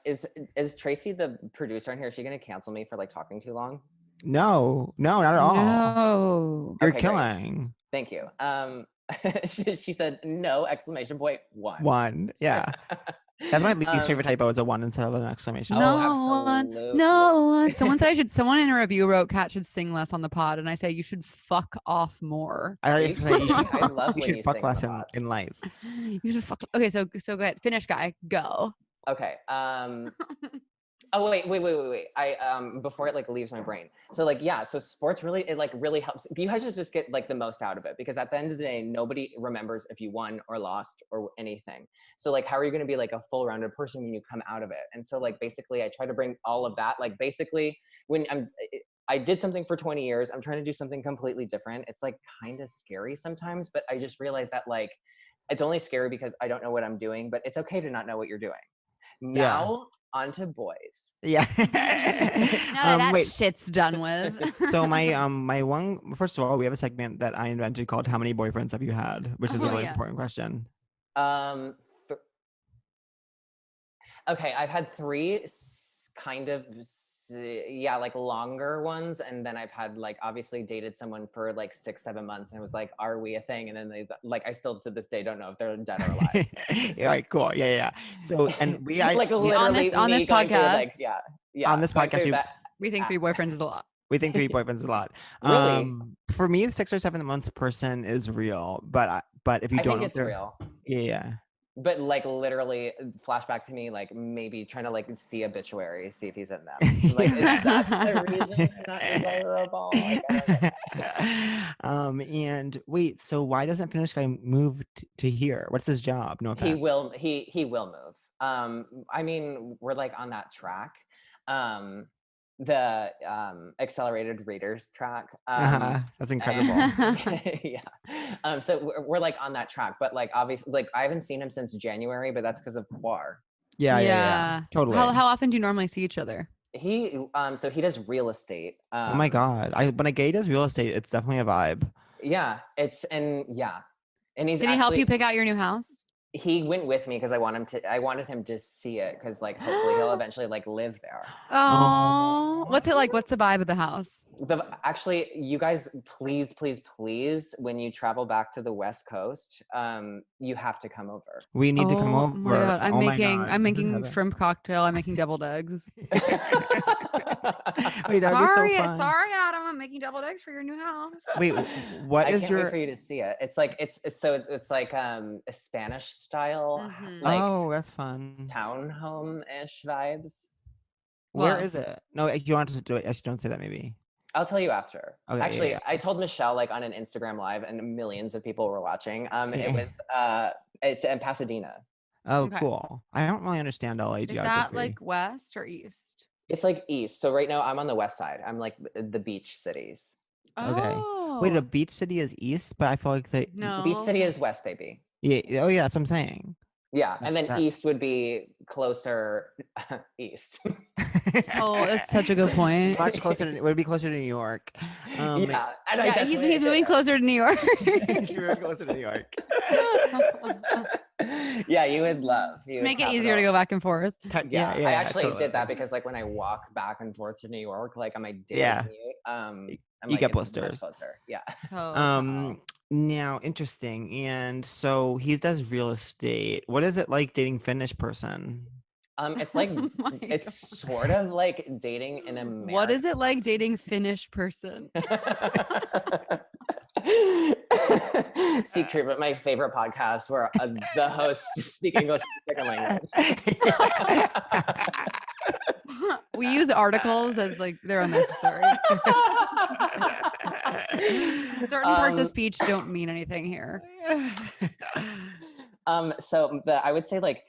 Is Tracy the producer in here? Is she gonna cancel me for like talking too long? no, not at all. No. You're Okay, great. killing. Thank you. She said no, exclamation point, one. One. Yeah. That's my least favorite typo is a one instead of an exclamation. Oh, No one. absolutely. Someone in a review wrote Kat should sing less on the pod, and I say you should fuck off more. I like to say you should, I love you when should you fuck sing less the pod. in life. You should fuck. Okay, so go ahead. Finnish guy, go. Okay. Oh wait. I before it like leaves my brain. So like so sports really really helps. You guys should just get like the most out of it because at the end of the day, nobody remembers if you won or lost or anything. So like how are you going to be like a full rounded person when you come out of it? And so like basically I try to bring all of that. Like basically when I did something for 20 years, I'm trying to do something completely different. It's like kind of scary sometimes, but I just realized that like it's only scary because I don't know what I'm doing, but it's okay to not know what you're doing. Now on to boys. Yeah. Now that wait. shit's done with. So my one, first of all, we have a segment that I invented called "How many boyfriends have you had?" which is a Oh, really yeah. important question. Okay, I've had three kind of like longer ones, and then I've had like obviously dated someone for like 6-7 months, and it was like, are we a thing? And then they like I still to this day don't know if they're dead or alive. Yeah, right, cool. Yeah. So and we like literally on this me going through, podcast, like, on this going podcast, through that. we think 3 boyfriends is a lot. we think 3 boyfriends is a lot. Really? For me, the 6 or 7 months person is real, but if you I don't think know it's if they're- real. Yeah. But like literally flashback to me like maybe trying to like see obituary, see if he's in them. Like is that the reason they're not desirable? Like, I don't know. And wait, so why doesn't Finnish guy move to here? What's his job? No offense. He will move. I mean, we're like on that track. The accelerated readers track. That's incredible. Yeah. So we're like on that track, but like obviously like I haven't seen him since January, but that's because of Quar. Yeah. Totally. How often do you normally see each other? He so he does real estate. Oh my god. When a gay does real estate, it's definitely a vibe. Yeah, and he's Did he help you pick out your new house? He went with me because I wanted him to see it because like hopefully he'll eventually like live there. Oh, what's it like? What's the vibe of the house? Actually, you guys, please, when you travel back to the West Coast, you have to come over. We need to come over. My God. I'm Oh my God, I'm this is making heaven. shrimp cocktail. I'm making deviled eggs. Wait, that'd be so fun. Sorry, Adam. I'm making deviled eggs for your new house. Wait, what I is can't your? wait for you to see it. It's like it's like a Spanish style Mhm. like Oh, that's fun. townhome-ish vibes. Where Love. is it? No, if you wanted to do it, actually don't say that maybe. I'll tell you after. Okay, yeah, Actually, yeah. I told Michelle like on an Instagram live, and millions of people were watching. It was it's in Pasadena. Oh, Okay. cool. I don't really understand LA Is geography. that like west or east? It's like east. So right now I'm on the west side. I'm like the beach cities. Okay. Oh. Wait, a beach city is east, but I feel like they. No. Beach city is west, baby. Yeah. Oh, yeah. That's what I'm saying. Yeah, and then That- east would be closer east. Oh, that's such a good point. Much closer. It would be closer to New York. Yeah, and I Yeah, he's definitely moving did. closer to New York. He's moving closer to New York. Yeah, you would love. You would Make it have easier to all. go back and forth. Yeah, I actually totally. did that because like when I walk back and forth to New York, like on my daily Yeah. commute, I'm You like, get it's much blisters. closer. Yeah. Now interesting. And so he does real estate. What is it like dating Finnish person? It's like Oh my it's sort of like dating in America. What is it like dating Finnish person? Seek Treatment, my favorite podcast where the hosts speak English as a second language. We use articles as like they're unnecessary. Certain parts of speech don't mean anything here. So I would say like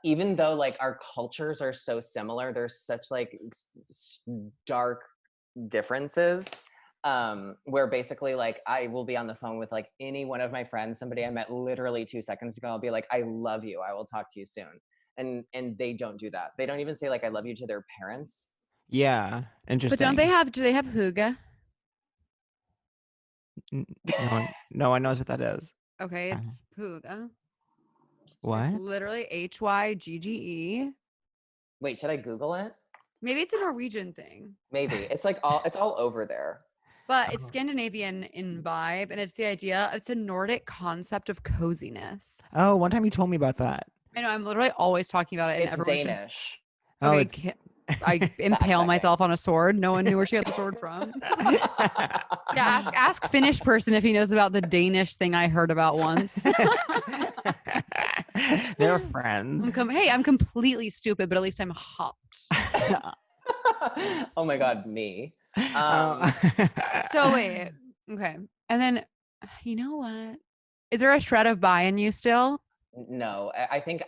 even though like our cultures are so similar, there's such like stark differences. Where basically like I will be on the phone with like any one of my friends, somebody I met literally 2 seconds ago, I'll be like, I love you, I will talk to you soon. And they don't do that. They don't even say like I love you to their parents. Yeah, interesting. But do they have hygge? No one knows what that is. Okay, it's hygge. What? It's literally HYGGE. Wait, should I Google it? Maybe it's a Norwegian thing. Maybe. It's like it's all over there. But it's Scandinavian in vibe, and it's a Nordic concept of coziness. Oh, one time you told me about that. I know, I'm literally always talking about it. And It's Danish. Oh, Okay, I impale myself on a sword. No one knew where she got the sword from. Yeah, ask Finnish person if he knows about the Danish thing I heard about once. They're friends. Hey, I'm completely stupid, but at least I'm hot. Oh my God, me. So wait, okay. And then, you know what? Is there a shred of bi in you still? No, I think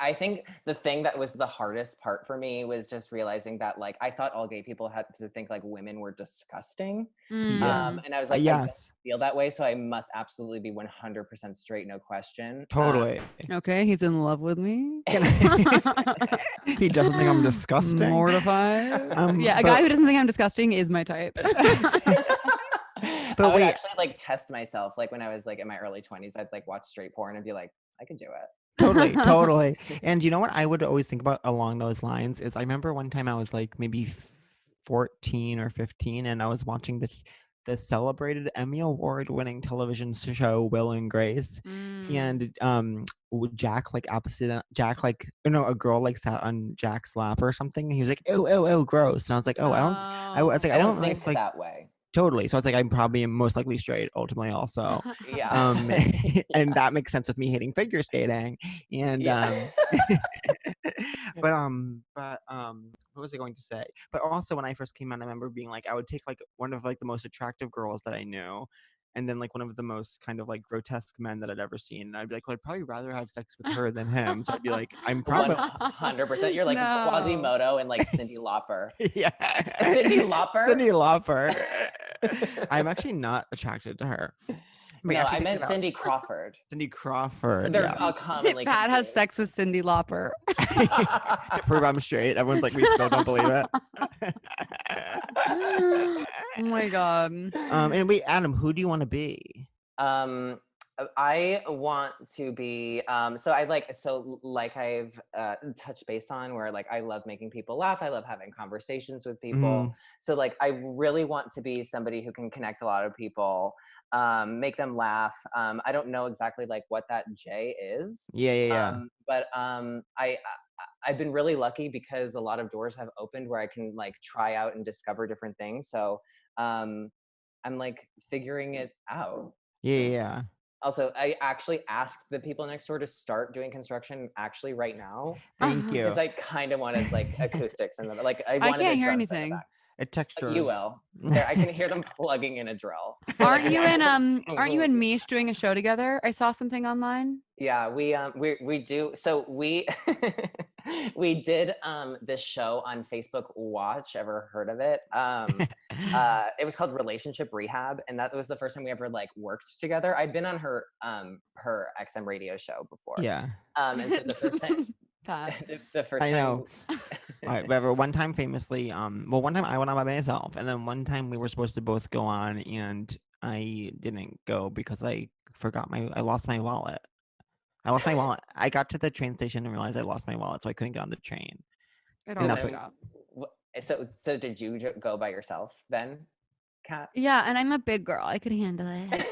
the thing that was the hardest part for me was just realizing that like I thought all gay people had to think like women were disgusting. Yeah. And I was like, I don't yes, feel that way, so I must absolutely be 100% straight, no question. totally. Okay, he's in love with me. He doesn't think I'm disgusting. Mortified. Yeah, a guy who doesn't think I'm disgusting is my type. But I would actually like test myself. Like when I was like in my early 20s, I'd like watch straight porn and be like, I could do it. Totally. And you know what I would always think about along those lines is I remember one time I was like maybe 14 or 15 and I was watching the celebrated Emmy Award winning television show Will and Grace. And Jack like a girl like sat on Jack's lap or something and he was like, oh, gross. And I was like, I don't think like that way. Totally. So I was like, I'm probably most likely straight ultimately also. Yeah. And that makes sense with me hating figure skating. And but what was I going to say? But also when I first came out, I remember being like, I would take like one of like the most attractive girls that I knew, and then like one of the most kind of like grotesque men that I'd ever seen. And I'd be like, well, I'd probably rather have sex with her than him. So I'd be like, I'm probably 100%. You're like Quasimodo and like Cyndi Lauper. Yeah. Cyndi Lauper? Cyndi Lauper. I'm actually not attracted to her. No, I meant Cindy Crawford. Cindy Crawford. They're commonly Pat has sex with Cyndi Lauper. To prove I'm straight. Everyone's like, we still don't believe it. Oh my God. And wait, Adam, who do you want to be? I want to be like I've touched base on where like I love making people laugh. I love having conversations with people. So like I really want to be somebody who can connect a lot of people, make them laugh. I don't know exactly like what that J is. Yeah. But I've been really lucky because a lot of doors have opened where I can like try out and discover different things. So I'm like figuring it out. Yeah. Also, I actually asked the people next door to start doing construction actually right now. Thank you. Because I kind of wanted like acoustics and like I can't hear anything. A texture. You will. I can hear them plugging in a drill. Aren't you and Mish doing a show together? I saw something online. Yeah, we do. So we we did this show on Facebook Watch. Ever heard of it? It was called Relationship Rehab, and that was the first time we ever like worked together. I'd been on her XM radio show before. Yeah. And so the first time. The first I know. time. All right, whatever. One time famously, one time I went on by myself, and then one time we were supposed to both go on, and I didn't go because I lost my wallet. I got to the train station and realized I lost my wallet, so I couldn't get on the train. So did you go by yourself then, Kat? Yeah, and I'm a big girl. I could handle it.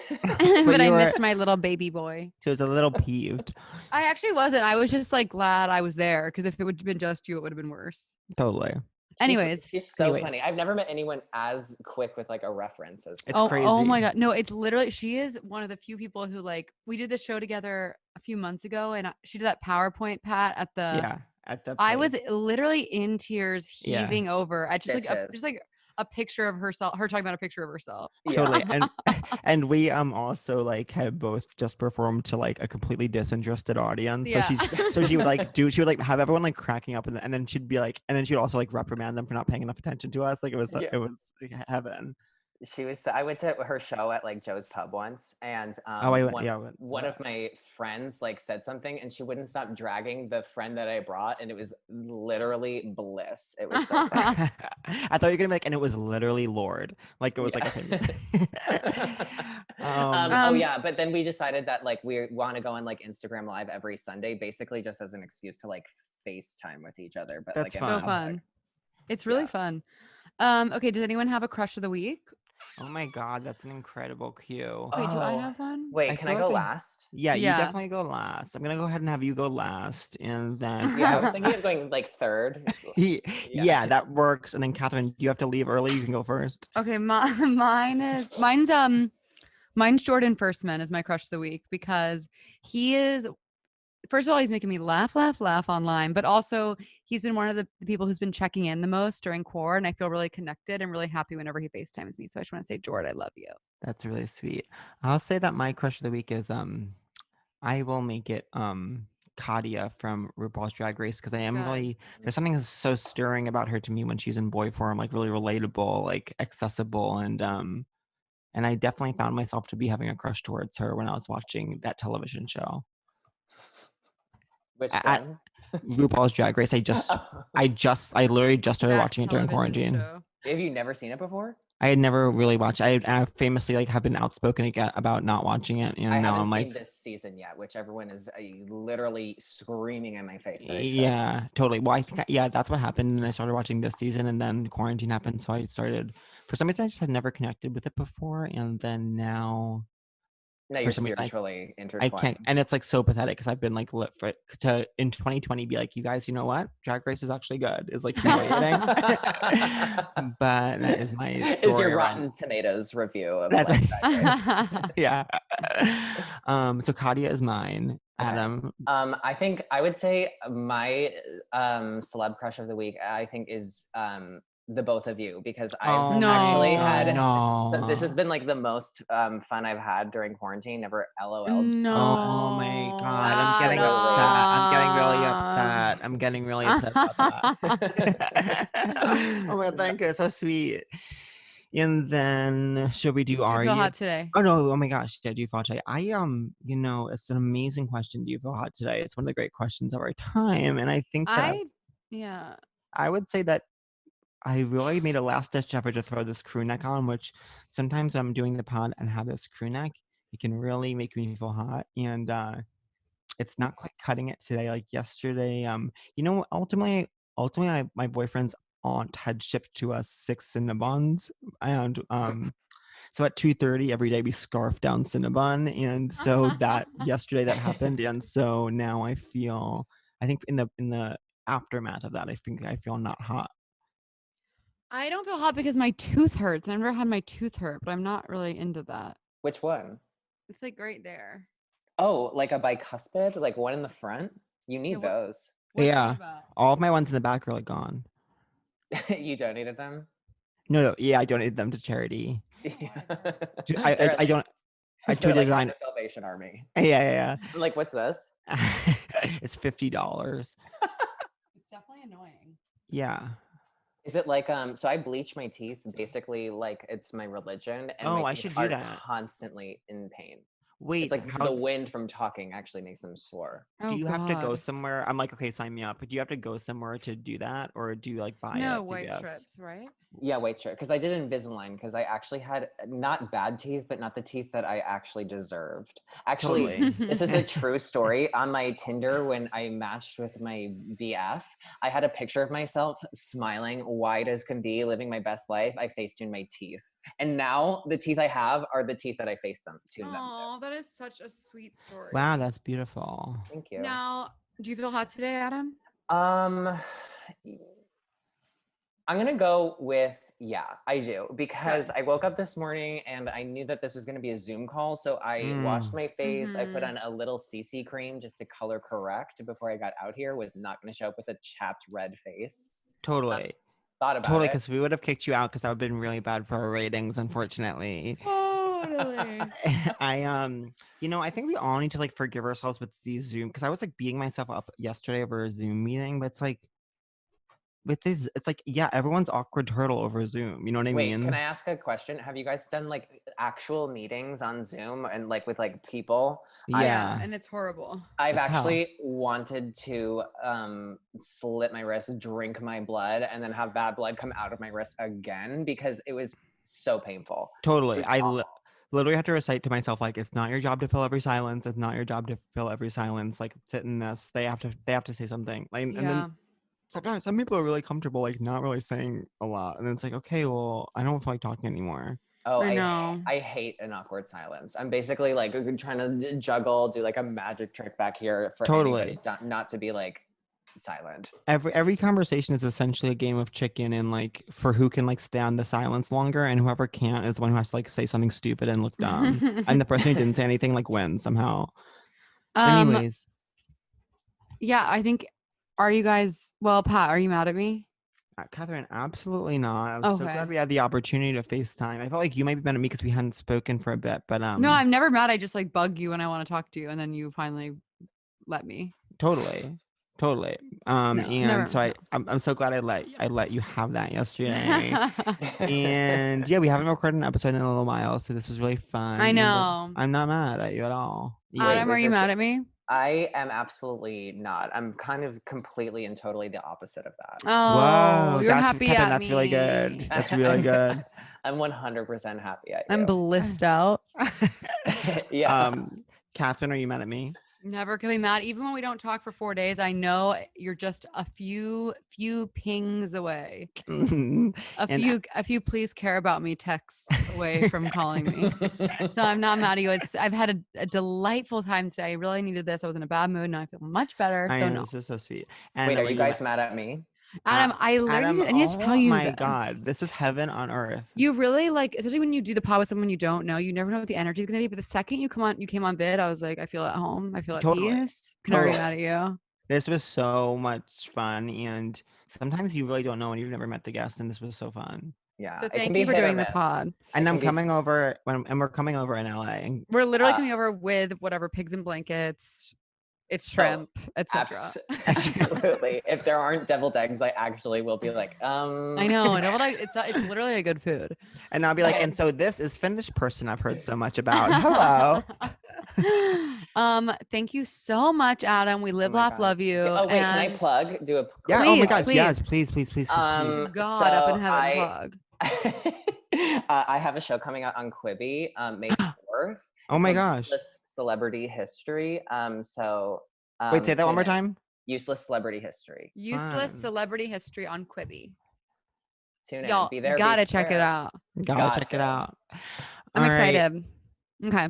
But I missed my little baby boy. She was a little peeved. I actually wasn't. I was just like glad I was there because if it would have been just you, it would have been worse. Totally. Anyways. She's so funny. I've never met anyone as quick with like a reference as It's crazy. Oh my God. No, it's literally, she is one of the few people who like, we did the show together a few months ago and she did that PowerPoint, Pat, at the at the I was literally in tears, heaving over. I just like a picture of herself, her talking about a picture of herself. Totally. And we also like had both just performed to like a completely disinterested audience. Yeah. So she would like have everyone like cracking up and then she'd be like, and then she'd also like reprimand them for not paying enough attention to us. Like it was like, heaven. She was. I went to her show at like Joe's Pub once, and I went, one, yeah, I went to one that. of my friends like said something, and she wouldn't stop dragging the friend that I brought, and it was literally bliss. It was so fun. I thought you were gonna be like, and it was literally Lord. Like it was like a famous. Oh yeah, but then we decided that like we want to go on like Instagram Live every Sunday, basically just as an excuse to like FaceTime with each other. But That's like So in fun. public. fun. It's really Yeah. fun. Okay, does anyone have a crush of the week? Oh my God, that's an incredible cue. Wait, do I Oh, have one? wait, I can I feel go like last? Yeah, you Yeah. definitely go last. I'm gonna go ahead and have you go last, and then Yeah, I was thinking of going like third. yeah, that works. And then Catherine, do you have to leave early? You can go first. Okay, mine's Jordan Firstman is my crush of the week because he is, first of all, he's making me laugh online, but also he's been one of the people who's been checking in the most during core, and I feel really connected and really happy whenever he FaceTimes me. So I just want to say, Jordan, I love you. That's really sweet. I'll say that my crush of the week is I will make it Katia from RuPaul's Drag Race because I am Good. really there's something so stirring about her to me when she's in boy form, like really relatable, like accessible, and I definitely found myself to be having a crush towards her when I was watching that television show. Which At one? RuPaul's Drag Race. I literally just started That watching it during television quarantine. show. Have you never seen it before? I had never really watched. I famously like have been outspoken about not watching it, and I now haven't I'm seen like, this season yet, which everyone is literally screaming in my face. That I should. yeah, totally. Well, I think that's what happened, and I started watching this season, and then quarantine happened, so I started. For some reason, I just had never connected with it before, and then now Now for you're some reason, spiritually I intertwined. can't, and it's like so pathetic because I've been like lit for it to in 2020 be like, you guys, you know what? Drag Race is actually good. Is like humiliating, but that is my story. Is your around- Rotten Tomatoes review of That's like, right. Drag Race. Yeah. So Katia is mine. Okay. Adam. I think I would say my celeb crush of the week, I think, is the both of you, because I've No. actually had No. this has been like the most fun I've had during quarantine. Never LOL'd No. so much. Oh my God. I'm getting really upset. I'm getting really upset about that. Oh my God, thank you. So sweet. And then should we do Do you Are feel You? hot today? Oh no, oh my gosh, yeah, do you feel hot today? It's an amazing question. Do you feel hot today? It's one of the great questions of our time. And I think that Yeah. I would say that I really made a last ditch effort to throw this crew neck on, which sometimes when I'm doing the pod and have this crew neck, it can really make me feel hot. And it's not quite cutting it today. Like yesterday, ultimately my boyfriend's aunt had shipped to us 6 Cinnabons, and so at 2:30 every day we scarf down Cinnabon, and so that yesterday that happened, and so now I think in the aftermath of that, I think I feel not hot. I don't feel hot because my tooth hurts. I've never had my tooth hurt, but I'm not really into that. Which one? It's like right there. Oh, like a bicuspid, like one in the front. You need what- those. What's Yeah. that about? All of my ones in the back are like gone. You donated them. No, yeah, I donated them to charity. Yeah. Dude, They're I don't. I they're to like design. the Salvation Army. Yeah. Like, what's this? It's $50. It's definitely annoying. Yeah. Is it like so I bleach my teeth basically like it's my religion, and Oh, my I teeth should do are that. constantly in pain. Wait, It's like the wind from talking actually makes them sore. do you have to go God. somewhere? I'm like, okay, sign me up. But do you have to go somewhere to do that, or do you like buy it No at white CVS? strips, right? Yeah, wait, sure. Because I did Invisalign because I actually had not bad teeth, but not the teeth that I actually deserved. Actually, Totally. this is a true story. On my Tinder, when I matched with my BF, I had a picture of myself smiling, wide as can be, living my best life. I facetuned my teeth. And now the teeth I have are the teeth that I tuned them to. Oh, that is such a sweet story. Wow, that's beautiful. Thank you. Now, do you feel hot today, Adam? I'm gonna go with yeah, I do, because I woke up this morning and I knew that this was gonna be a Zoom call, so I washed my face. I put on a little CC cream just to color correct before I got out here. Was not gonna show up with a chapped red face. Totally. thought about Totally, it. because we would have kicked you out because that would have been really bad for our ratings, unfortunately. Totally. I think we all need to like forgive ourselves with these Zoom because I was like beating myself up yesterday over a Zoom meeting, but it's like with this, it's like, yeah, everyone's awkward turtle over Zoom. You know what I Wait, mean? can I ask a question? Have you guys done like actual meetings on Zoom and like with like people? Yeah. And it's horrible. I've It's hell. actually wanted to slit my wrist, drink my blood, and then have bad blood come out of my wrist again because it was so painful. Totally. It was I awful. literally have to recite to myself, like, it's not your job to fill every silence. It's not your job to fill every silence. Like, sit in this. They have to say something. Like, and Yeah. then sometimes some people are really comfortable, like not really saying a lot. And then it's like, okay, well, I don't feel like talking anymore. Oh, I know. I hate an awkward silence. I'm basically like trying to juggle, do like a magic trick back here for Totally. anybody not to be like silent. Every conversation is essentially a game of chicken, and like for who can like stand the silence longer, and whoever can't is the one who has to like say something stupid and look dumb. And the person who didn't say anything like wins somehow. Anyways, Yeah, I think. Are you guys? Well, Pat, are you mad at me? Catherine, absolutely not. I was so Okay. glad we had the opportunity to FaceTime. I felt like you might be mad at me because we hadn't spoken for a bit, but No, I'm never mad. I just like bug you when I want to talk to you, and then you finally let me. totally. No, never. And so I'm so glad I let you have that yesterday. And yeah, we haven't recorded an episode in a little while, so this was really fun. I and know. I'm not mad at you at all. Adam, Wait, are is you this- mad at me? I am absolutely not. I'm kind of completely and totally the opposite of that. Oh, Whoa, you're that's happy Catherine, at that's me. really good. That's really good. I'm 100% happy at you. I'm blissed out. Yeah. Catherine, are you mad at me? Never can be mad. Even when we don't talk for 4 days, I know you're just a few pings away. And A few please care about me texts away from calling me. So I'm not mad at you. I've had a delightful time today. I really needed this. I was in a bad mood. Now I feel much better. I So know, no. this is so sweet. And Wait, are were you guys mad at me? Adam, I literally I need to tell you my this. God, this is heaven on earth. You really like, especially when you do the pod with someone you don't know, you never know what the energy is gonna be. But the second you came on vid, I was like, I feel at home. I feel at Totally. peace. Can never be Totally. mad at you. This was so much fun, and sometimes you really don't know when you've never met the guest, and this was so fun. Yeah. So it can thank be you for hit or doing the miss. pod. It And I'm can be- coming over, and we're coming over in LA. And We're literally Uh, coming over with whatever pigs and blankets, it's So, shrimp, etc. Absolutely. If there aren't deviled eggs, I actually will be like, I know. It's literally a good food. and I'll be like, Okay. and so this is Finnish person I've heard so much about. Hello. Thank you so much, Adam. We live, my laugh, God. love you. Oh wait, can I and plug? Do a Yeah. quick Oh my Please, gosh. Yes. please. Please. God up in so heaven, plug. I have a show coming out on Quibi, May 4th. Oh my It's called gosh. Useless Celebrity History. Wait, say that one tune more in. time. Useless Celebrity History. Useless Fun. celebrity history on Quibi. Tune in. Y'all Be there. gotta be check it square. out. Gotta check it Gotcha. out. I'm All right. excited. Okay.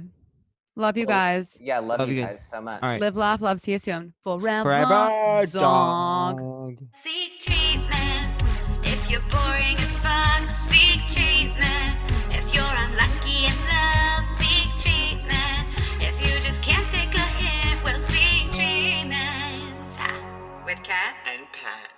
Love you Well, guys. Yeah, love Love you you guys guys. so much. All right. Live, laugh, love. See you soon. Forever, Forever dog. dog. Seek treatment if you're boring as fuck. Seek treatment if you're unlucky in love. Seek treatment if you just can't take a hint. Well, seek treatment with Kat and Pat.